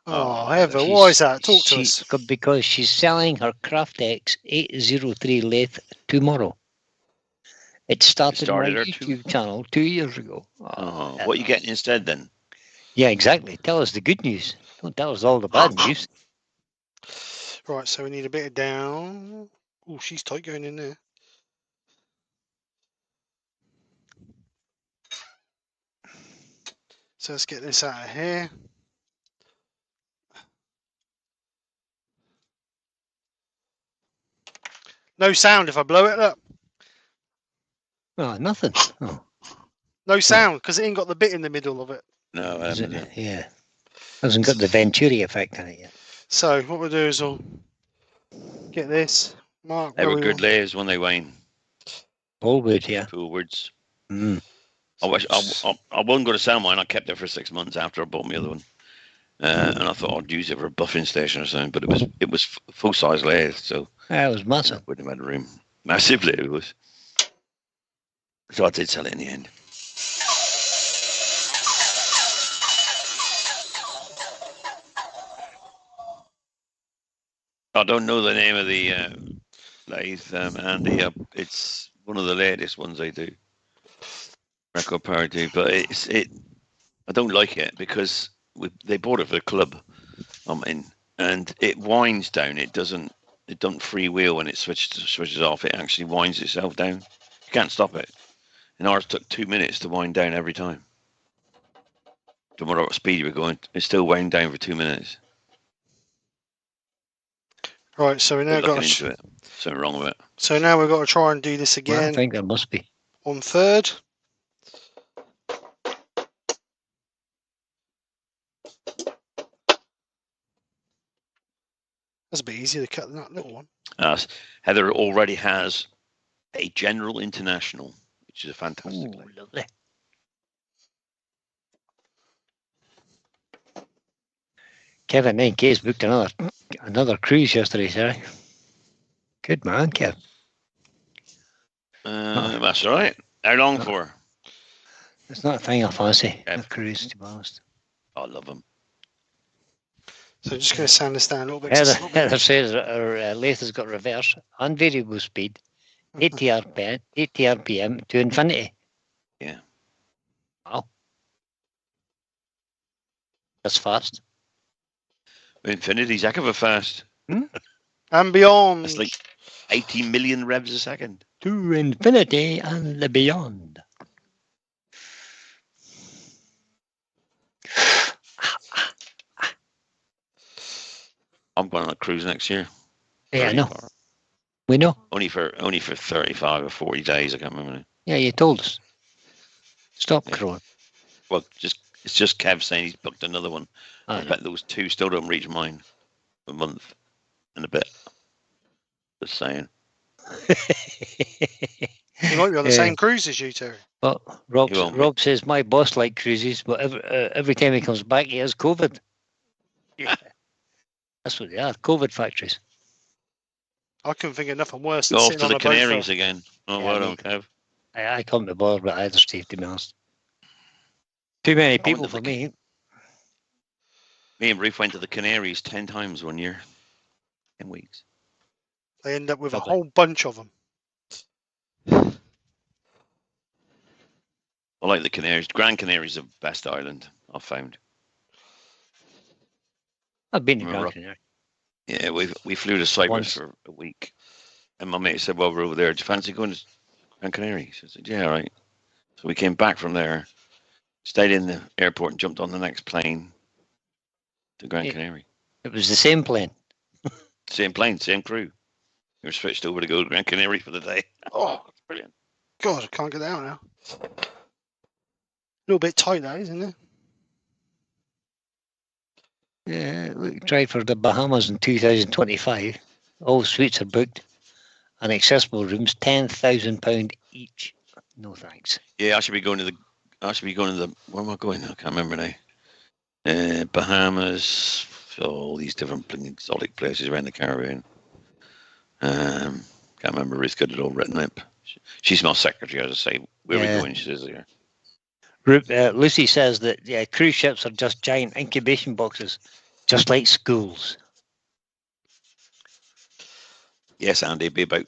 Oh, Oh, Heather, she's- why is that? Talk to us. Because she's selling her Craftex 803 lathe tomorrow. It started Started my her YouTube channel 2 years ago. Oh, what are you getting instead then? Yeah, exactly. Tell us the good news. Don't tell us all the bad news. Right, so we need a bit of down. Oh, she's tight going in there. So let's get this out of here. No sound if I blow it up. Oh, nothing. Oh, No sound because it ain't got the bit in the middle of it. No, is it? Yeah. Hasn't got the Venturi effect on it yet. So what we'll do is we'll get this. Mark, They where were we good layers when they wane. All wood, yeah. Poolwards. Mm. I wasn't going to sell mine. I kept it for 6 months after I bought my other one, and I thought I'd use it for a buffing station or something. But it was full size layers, so That was I massive. wouldn't have had room. Massively, it was. So I did sell it in the end. I don't know the name of the lathe, Andy. It's one of the latest ones I do. Record Power do, but I don't like it because they bought it for the club I'm in, and it winds down. It doesn't freewheel when it switches off. It actually winds itself down. You can't stop it. And ours took 2 minutes to wind down every time. No matter what speed you were going, it still wound down for 2 minutes. Right, so we now We're got looking into it. Something wrong with it. so now we've got to try and do this Well, I again think there must be. on third. That's a bit easier to cut than that little one. Heather already has a General International, which is a fantastic Ooh, lathe. lovely. Kevin 9K's booked another cruise yesterday, sorry. Good man, Kev. That's all right. How long for? It's not a thing I fancy, a Kev. cruise, to be honest. I love them. So I'm just going to sand this down a little bit. Heather says our lathe has got reverse and variable speed, 80 RPM to infinity. Yeah. Wow. That's fast. Infinity's heck of a fast. And beyond. It's like 80 million revs a second. To infinity and the beyond. I'm going on a cruise next year. Yeah, I know. We know. Only for 35 or 40 days. I can't remember now. Yeah, you told us. Stop Yeah. crowing. Well, it's just Kev saying he's booked another one. I bet those two still don't reach mine. A month and a bit. Just saying. You might be on the same cruise as you, Terry. Well, Rob says my boss likes cruises, but every time he comes back, he has COVID. Yeah, that's what they are. COVID factories. I couldn't think of nothing worse than Go off sitting to on the a boat Canaries for... again. Oh, Yeah, well done, Kev. I can't be bothered with either, Steve, to be honest. Too many people for me. Me and Ruth went to the Canaries 10 times one year. 10 weeks. They end up with Lovely. a whole bunch of them. I like the Canaries. Grand Canaries are the best island I've found. I've been to Gran Canaria. Yeah, we flew to Cyprus for a week. And my mate said, well, we're over there. Do you fancy going to Gran Canaria? I said, yeah, all right. So we came back from there, stayed in the airport and jumped on the next plane to Gran Canaria. It was the same plane. Same plane, same crew. We were switched over to go to Gran Canaria for the day. Oh, it's brilliant. God, I can't get out now. A little bit tight, that, isn't it? Yeah, we tried for the Bahamas in 2025. All suites are booked. And accessible rooms, £10,000 each. No thanks. Yeah, I should be going to the. Where am I going? I can't remember now. Bahamas. All these different exotic places around the Caribbean. Can't remember. Ruth got it all written up. She's my secretary. As I say, where are we going? She says here. Lucy says that cruise ships are just giant incubation boxes, just like schools. Yes, Andy, it'd be about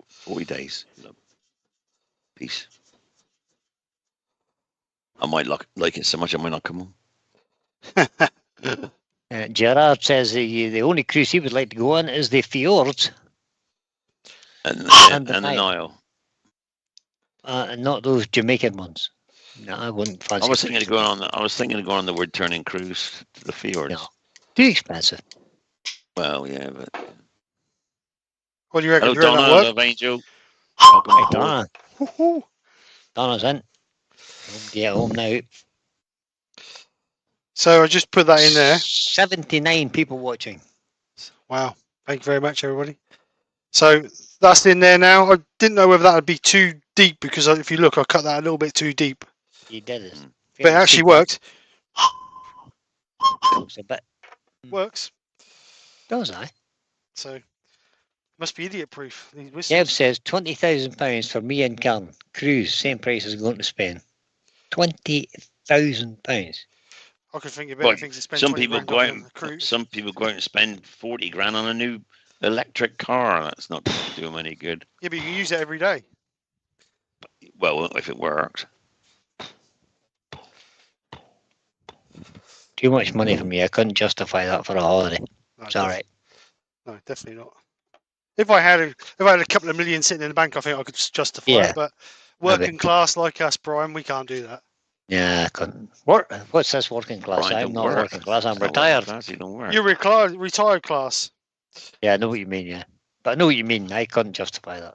40 days. Peace. I might like it so much I might not come home. Gerard says the only cruise he would like to go on is the fjords. And the Nile. And not those Jamaican ones. No, I wouldn't fancy. I was thinking of going on the woodturning cruise to the fjords. No, too expensive. Well, yeah, but. What do you reckon? Hello, Donna, love Angel. Hey, Donna. Donna's in. Nobody at home now. So I just put that in there. 79 people watching. Wow. Thank you very much, everybody. So that's in there now. I didn't know whether that would be too deep because if you look, I cut that a little bit too deep. You did it. But it actually worked. It's a bit. Works. Does I? So must be idiot proof. Kev says £20,000 for me and Karen. Cruise, same price as going to Spain. £20,000. I could think of better things to spend. Some people go out and spend 40 grand on a new electric car. That's not going to do them any good. Yeah, but you can use it every day. Well, if it works. Too much money for me. I couldn't justify that for a holiday. No, it's all right. No, definitely not. If I had a couple of million sitting in the bank, I think I could justify it. But working class like us, Brian, we can't do that. Yeah, I couldn't. What's this working class? Brian, I'm not working class. I'm retired. You're retired class. Yeah, I know what you mean. Yeah, but I know what you mean. I couldn't justify that.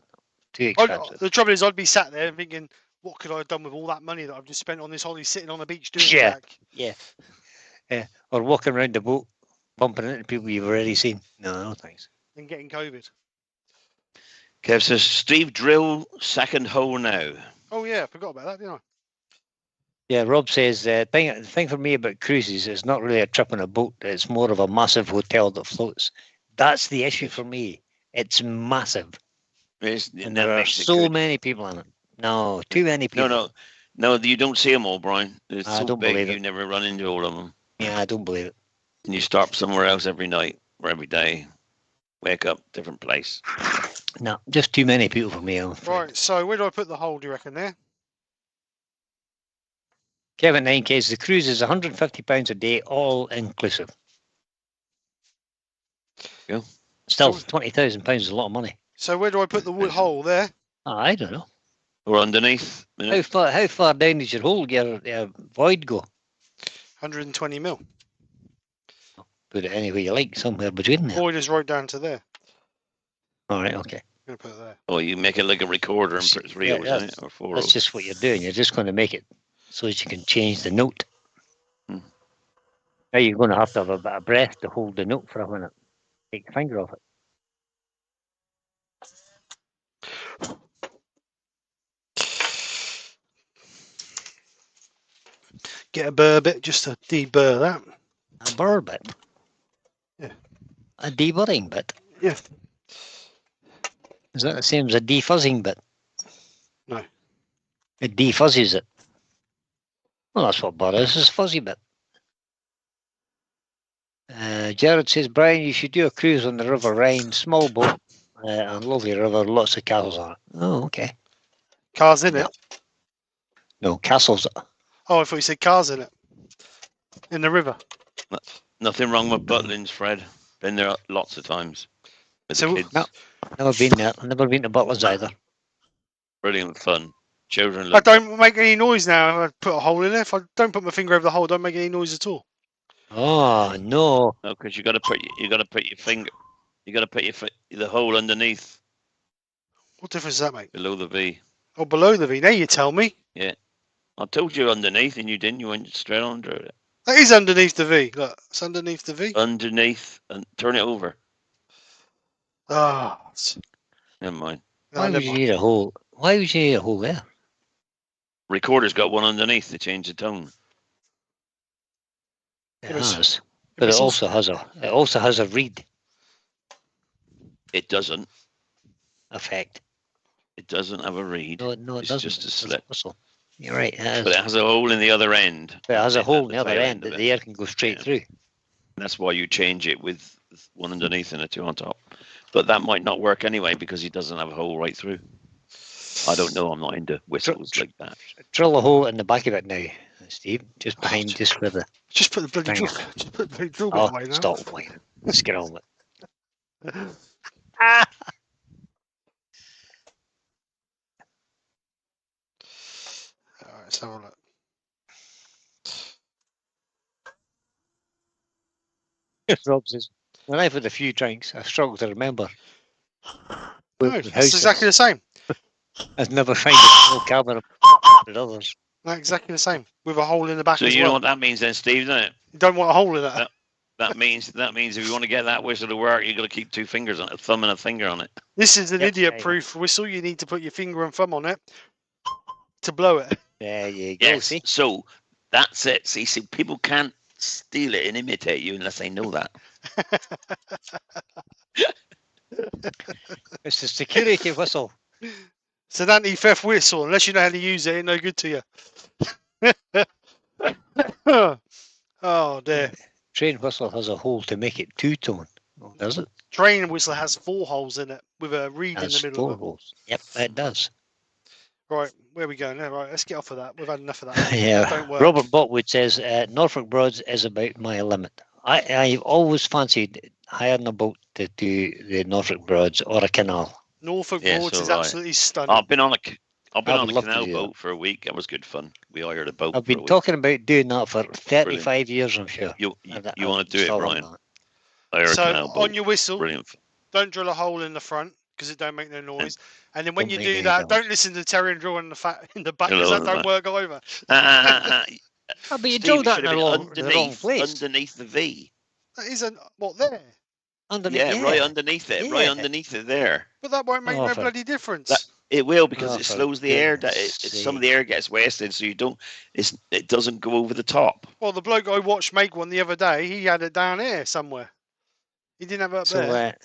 Too expensive. The trouble is, I'd be sat there thinking, what could I have done with all that money that I've just spent on this holiday sitting on the beach doing that? Yeah. Or walking around the boat, bumping into people you've already seen. No, thanks. And getting COVID. Kev says, Steve, drill second hole now. Oh, yeah, I forgot about that, didn't I? Yeah, Rob says, the thing for me about cruises is not really a trip on a boat. It's more of a massive hotel that floats. That's the issue for me. It's massive. And there are so many people in it. No, too many people. No, you don't see them all, Brian. It's I so don't big, believe it. you never run into all of them. Yeah, I don't believe it. And you stop somewhere else every night or every day. Wake up, different place. No, just too many people for me. Right, so where do I put the hole, do you reckon, there? Kevin 9K, the cruise is £150 a day, all inclusive. Yeah. Still, £20,000 is a lot of money. So where do I put the wood hole there? Oh, I don't know. Or underneath. How far down does your hole, your void go? 120 mil. put it anywhere you like, somewhere between there. Boiler's right down to there. All right, okay. I'm going to put it there. Oh, you make it like a recorder and put 3 O's in it, or 4 O's. That's just what you're doing. You're just going to make it so that you can change the note. Hmm. Now you're going to have a bit of breath to hold the note for a minute. Take your finger off it. Get a burr bit just to deburr that. A burr bit. Yeah. A deburring bit. Yeah. Is that the same as a defuzzing bit? No. It defuzzes it. Well, that's what burr is. It's a fuzzy bit. Jared says, Brian, you should do a cruise on the River Rhine. Small boat and lovely river, lots of castles on it. Oh, okay. Cars in Yeah. it? No, castles. Oh, I thought you said cars in it. In the river. Nothing wrong with Butlins, Fred. Been there lots of times. With So- the kids. No. Never been there. Never been to Butlins either. Brilliant fun. Children I love it. don't make any noise now if I put a hole in it. If I don't put my finger over the hole, I don't make any noise at all. Oh, no. No, because you got to put your finger. You got to put the hole underneath, What difference does that make? below the V. Oh, below the V. Now you tell me. I told you underneath, and you didn't. You went straight under it. That is underneath the V. Look, it's underneath the V. Underneath, and turn it over. Ah. Never mind. Why would you need a hole? Why would you need a hole there? Recorder's got one underneath to change the tone. It It was- has. But it also has a reed It doesn't. effect. It doesn't have a reed. No, it It's doesn't. just a It's slit. whistle. You're right. It has. But it has a hole in the other end. But it has a At hole in the other tail end of that it. the air can go straight Yeah. through. That's why you change it with one underneath and a 2 on top. But that might not work anyway because he doesn't have a hole right through. I don't know. I'm not into whistles like that. Drill a hole in the back of it now, Steve. Just behind, just where the. Just put the bloody Bang. drill. Just put the bloody drill bit Oh, away now. stop whining. Let's get on with it. Alright, let's have a look. Rob says, when I've had a few drinks, I struggle to remember. No, that's exactly the same. I've never found a small cabin of others. No, exactly the same. With a hole in the back So as you know well. what that means then, Steve, doesn't it? You don't want a hole in that. That means if you want to get that whistle to work, you've got to keep 2 fingers on it, a thumb and a finger on it. This is an Yep, idiot-proof whistle. You need to put your finger and thumb on it to blow it. There you go. Yes. See? So that's it. See, people can't steal it and imitate you unless they know that. It's a security whistle. It's an anti-theft whistle. Unless you know how to use it, ain't no good to you. Oh dear. Train whistle has a hole to make it two-tone. Oh, does it? Train whistle has 4 holes in it with a reed in Has the middle 4 of it. holes. Yep, it does. Right, where are we going? Right, let's get off of that. We've had enough of that. Yeah. Don't work. Robert Botwood says Norfolk Broads is about my limit. I've always fancied hiring a boat to do the Norfolk Broads or a canal. Norfolk Yes, Broads is alright. absolutely stunning. I've been on a I would love to canal do boat for a week. That was good fun. We hired a boat. I've for a been week. talking about doing that for 35 years, I'm sure. You And want to do it, still Brian? on that. Hire a So canal boat. on your whistle, Brilliant. don't drill a hole in the front because it don't make no noise. And then when Don't you make do any that, noise. don't listen to the Terry and drill in the back because Hello, that don't work either. Oh, but you Steve, drilled that should in have the been wrong place. underneath the V. That isn't what there, Underneath, Yeah, right underneath it. Right Yeah. underneath it there. but that won't make Oh, no for- bloody difference. That- It will because Oh, it for slows the air. goodness Some of the air gets wasted, so it doesn't go over the top. Well, the bloke I watched make one the other day, he had it down here somewhere. He didn't have it up So, there.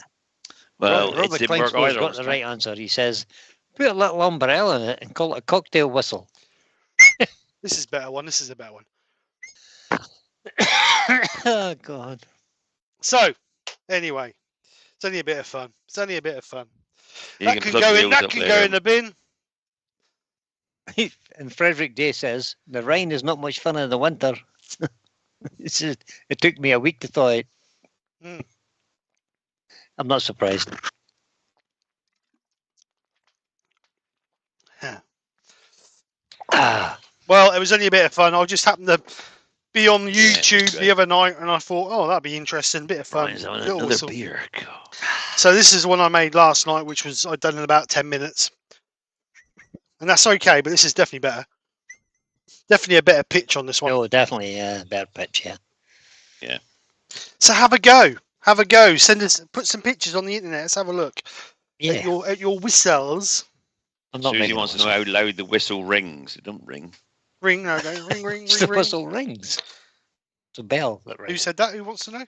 Well, it Robert didn't work Kleinspor's either. got the right answer. He says, put a little umbrella in it and call it a cocktail whistle. This is a better one. This is a better one. Oh, God. So, anyway, it's only a bit of fun. It's only a bit of fun. You That can can plug go the in. wheels That up can there. go in the bin. And Frederick Day says, the Rhine is not much fun in the winter. It took me a week to thaw it. Mm. I'm not surprised. Yeah. Ah, Well, it was only a bit of fun. I just happened to be on Yeah, YouTube great. the other night, and I thought, oh, that'd be interesting, bit of fun. Brian's having little another whistle. beer. God. So this is one I made last night, which was I'd done in about 10 minutes, and that's okay. But this is definitely better. Definitely a better pitch on this one. No, definitely better pitch, yeah. So have a go. Have a go. Send us, put some pictures on the internet. Let's have a look Yeah. at your whistles. I'm not Susie making wants a to know whistle. how loud the whistle rings. It don't ring. Ring, no, no, ring, ring, It's ring, the ring. whistle rings. It's a bell that Who rings. said that? Who wants to know?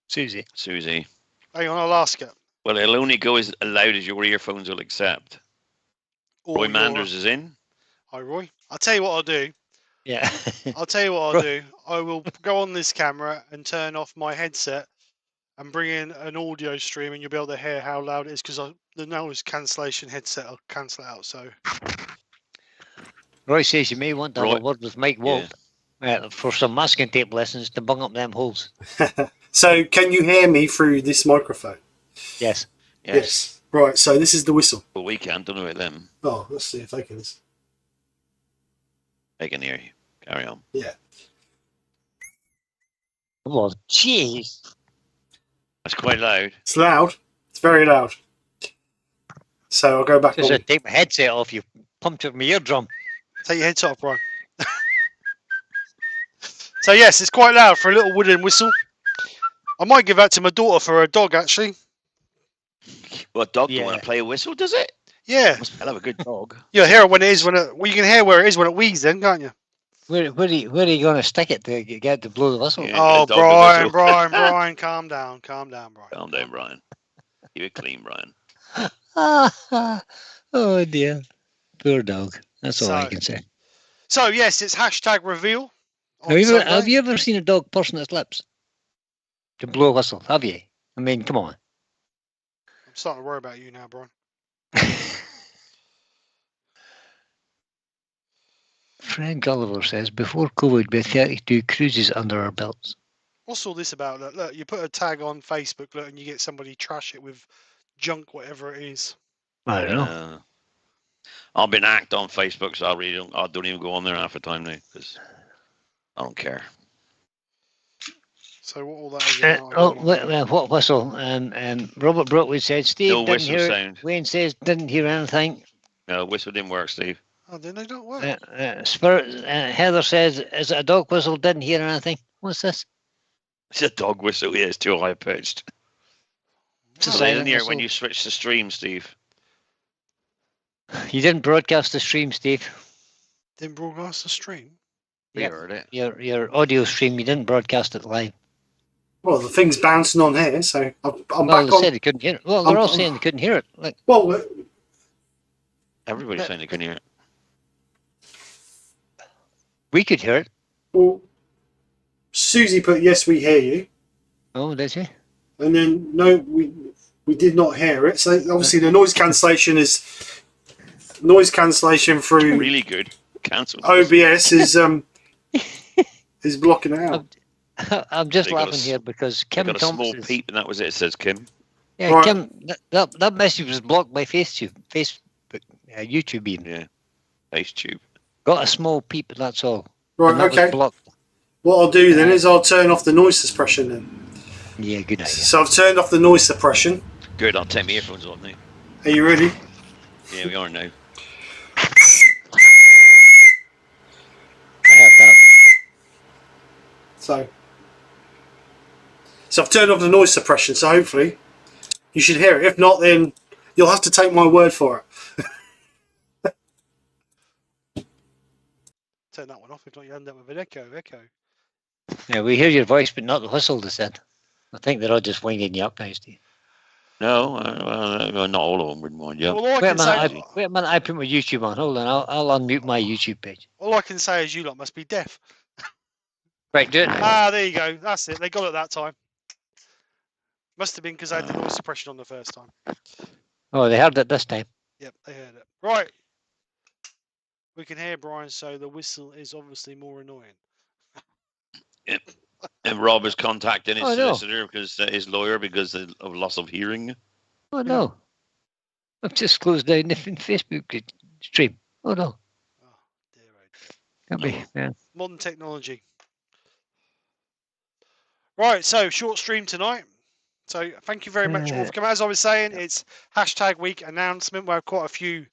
Susie. Susie. Hang on, I'll ask her. Well, it'll only go as loud as your earphones will accept. Or Roy your- Manders is in. Hi, Roy. I'll tell you what I'll do. Yeah. I'll tell you what I'll do. I will go on this camera and turn off my headset and bring in an audio stream, and you'll be able to hear how loud it is because the noise cancellation headset will cancel it out. So Roy says you may want to have Roy- a word with Mike Walt for some masking tape lessons to bung up them holes. So, can you hear me through this microphone? Yes. Yes. Right, so this is the whistle. But we can't. Don't know about them. Oh, let's see if they can. They can hear you. Carry on. Yeah. Oh, jeez. That's quite loud. It's loud. It's very loud. So, I'll go back Just on. take my headset off, you punctured my eardrum. take your headset off, Brian. So yes, it's quite loud for a little wooden whistle. I might give that to my daughter for her dog, actually. Well, a dog don't Yeah. want to play a whistle, does it? Yeah, Must have a good dog. you'll hear it when it is when it. Well, you can hear where it is when it wheezes, then, can't you? Where are you going to stick it to get to blow the whistle? Yeah. Oh, a dog will Brian, whistle. Brian, calm down, Brian. Calm down, Brian. Keep it clean, Brian. Oh dear. Poor dog. That's all I So- can say. So yes, it's hashtag reveal. on Have Sunday. you ever seen a dog pursing its lips to blow a whistle? Have you? I mean, come on. I'm starting to worry about you now, Brian. Fred Gulliver says, before COVID, we had 32 cruises under our belts. What's all this about? Look, you put a tag on Facebook, look, and you get somebody trash it with junk, whatever it is. I don't know. I've been hacked on Facebook, so I don't even go on there half the time now because I don't care. So what all that is about? What whistle? Robert Brookwood said, Steve No didn't whistle hear it. sound. Wayne says, didn't hear anything. No, whistle didn't work, Steve. Oh, then they don't work. Heather says, is it a dog whistle? Didn't hear anything. What's this? It's a dog whistle. Yeah, it's too high pitched. It's a So silent they didn't hear it when whistle. you switch the stream, Steve. You didn't broadcast the stream, Steve. Didn't broadcast the stream. We Yep. heard it. Your audio stream, you didn't broadcast it live. Well, the thing's bouncing on here, so I'm Well, back they on. said they couldn't hear it. Well, they're all I'm- saying they couldn't hear it. Like, Well, Everybody's saying they couldn't hear it. we could hear it. well, Susie put, yes, we hear you. Oh, did you? And then, no, we did not hear it. So, obviously, the noise cancellation through Really good. Cancelled. OBS is blocking it out. I'm just They got laughing a- here because I Kim got a small Thompson. peep, and that was it. Says Kim. Yeah, Right. Kim, that message was blocked by Facebook, YouTube even. Yeah. Face tube. Got a small peep, that's all. Right, And that was okay. blocked. What I'll do then is I'll turn off the noise suppression then. Yeah, good idea. So I've turned off the noise suppression. Good. I'll take my earphones off now. Are you ready? Yeah, we are now. I heard that. So I've turned off the noise suppression, so hopefully you should hear it. If not, then you'll have to take my word for it. Turn that one off. If not, you end up with an echo. Yeah, we hear your voice, but not the whistle, they said. I think they're all just winding you up now, Steve. No, not all of them would mind you. Well, all I Wait a can say, minute, wait a minute, I put my YouTube on. Hold on, I'll unmute my YouTube page. all I can say is you lot must be deaf. Right, do it. Ah, there you go. That's it. They got it that time. Must have been because I had the noise suppression on the first time. Oh, they heard it this time. Yep, they heard it. Right. We can hear Brian, so the whistle is obviously more annoying. And Rob is contacting his Oh, no. solicitor because his lawyer because of loss of hearing. Oh, no. I've just closed down the Facebook stream. Oh, no. Oh, dear. Can't be. Yeah. Modern technology. Right, so short stream tonight. So thank you very much all for coming. As I was saying, it's hashtag week announcement. We have quite a few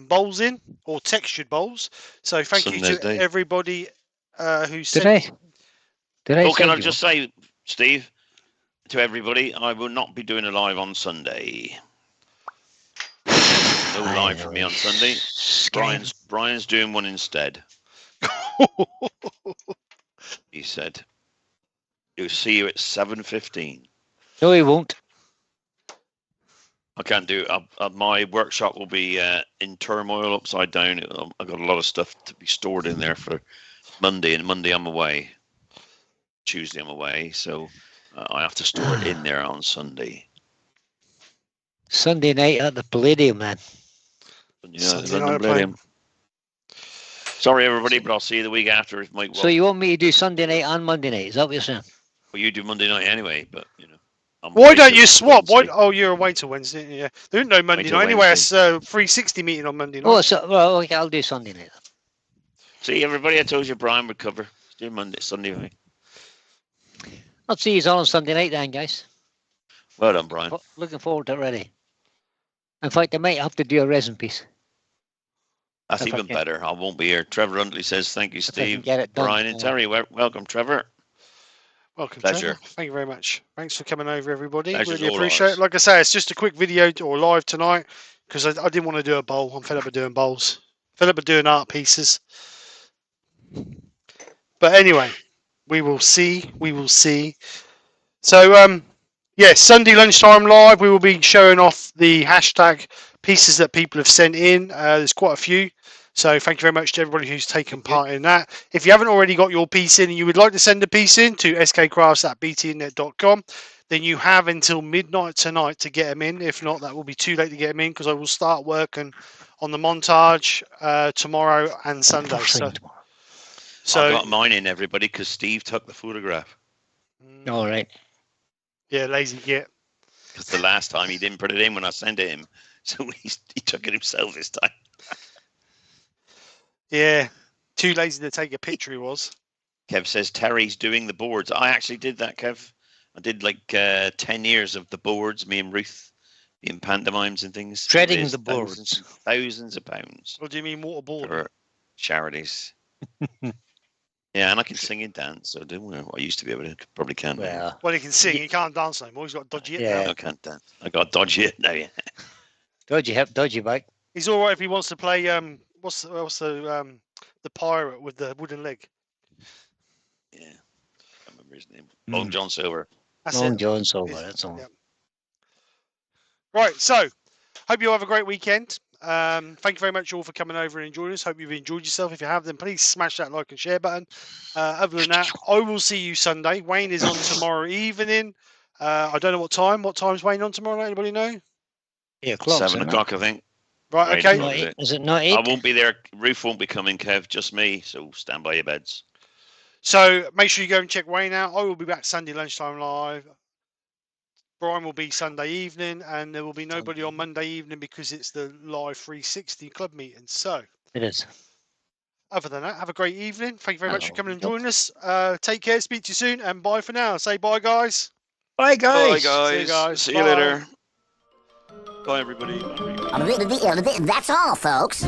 bowls in, or textured bowls. So thank you Sunday's to day. everybody who Did sent. I? Did I Oh, can send I you just say, Steve, to everybody, I will not be doing a live on Sunday. No I live for know, me on Sunday. scam. Brian's doing one instead. He said, "He'll see you at 7:15." No, he won't. I can't do it. My workshop will be in turmoil, upside down. I've got a lot of stuff to be stored in there for Monday, and Monday I'm away. Tuesday I'm away, so I have to store it in there on Sunday. Sunday night at the Palladium, then. Sunday London night Palladium. Sorry, everybody, So- but I'll see you the week after. If Mike, So you want me to do Sunday night and Monday night? Is that what you're saying? well, you do Monday night anyway, but I'm Why away don't till you swap? Why? Wednesday. Oh, you're away till Wednesday. Yeah, there isn't no Monday till night anyway. It's Wednesday. 360 meeting on Monday night. Oh, so well, okay, I'll do Sunday night. Then. See, everybody, I told you Brian would cover. Do Sunday night. I'll see you all on Sunday night then, guys. Well done, Brian. Looking forward to it already. In fact, I might have to do a resin piece. That's if I even can. better. I won't be here. Trevor Huntley says, "Thank you, I can Steve, get it done. Brian, and Terry. Welcome, Trevor." Welcome, Pleasure. Trevor. Thank you very much. Thanks for coming over, everybody. Pleasure's Really all appreciate ours. it. Like I say, it's just a quick video or live tonight because I didn't want to do a bowl. I'm fed up with doing bowls. Fed up with doing art pieces. But anyway, we will see. We will see. So, yes, Sunday lunchtime live. We will be showing off the hashtag pieces that people have sent in. There's quite a few. So thank you very much to everybody who's taken part in that. If you haven't already got your piece in and you would like to send a piece in to skcrafts@btnet.com, then you have until midnight tonight to get them in. If not, that will be too late to get them in because I will start working on the montage tomorrow and Sunday. First thing tomorrow. I got mine in, everybody, because Steve took the photograph. All right. Yeah, lazy git. Because the last time he didn't put it in when I sent it him, so he took it himself this time. Yeah, too lazy to take a picture. He was. Kev says Terry's doing the boards. I actually did that, Kev. I did like 10 years of the boards, me and Ruth, in pantomimes and things. Treading Raised the boards. Thousands of pounds What do you mean waterboard? for charities. Yeah, and I can sing and dance, so don't worry. I used to be able to, probably can't. Now. Well, he can sing. He can't dance no more. He's got dodgy hip Yeah. now. I can't dance. I got dodgy it now, yeah. Dodgy hip, dodgy back. He's all right if he wants to play. What's the pirate with the wooden leg? Yeah. I can't remember his name. Long John Silver. That's Long it. John Silver, It's- that's all. yeah. Right. So, hope you all have a great weekend. Thank you very much all for coming over and enjoying us. Hope you've enjoyed yourself. If you have, then please smash that like and share button. Other than that, I will see you Sunday. Wayne is on tomorrow evening. I don't know what time. What time's Wayne on tomorrow night? Anybody know? 8 o'clock. 7 o'clock, I think. Right. Right, Okay. What is it? Is it not 8? I won't be there. Ruth won't be coming, Kev. Just me. So stand by your beds. So make sure you go and check Wayne out. I will be back Sunday lunchtime live. Brian will be Sunday evening, and there will be nobody on Monday evening because it's the live 360 club meeting. So, It is. other than that, have a great evening. Thank you very much for Hello. coming and joining us. Take care. Speak to you soon, and bye for now. Say bye, guys. Bye, Bye, guys. guys. See you guys. See Bye. you later. Bye, everybody. That's all, folks.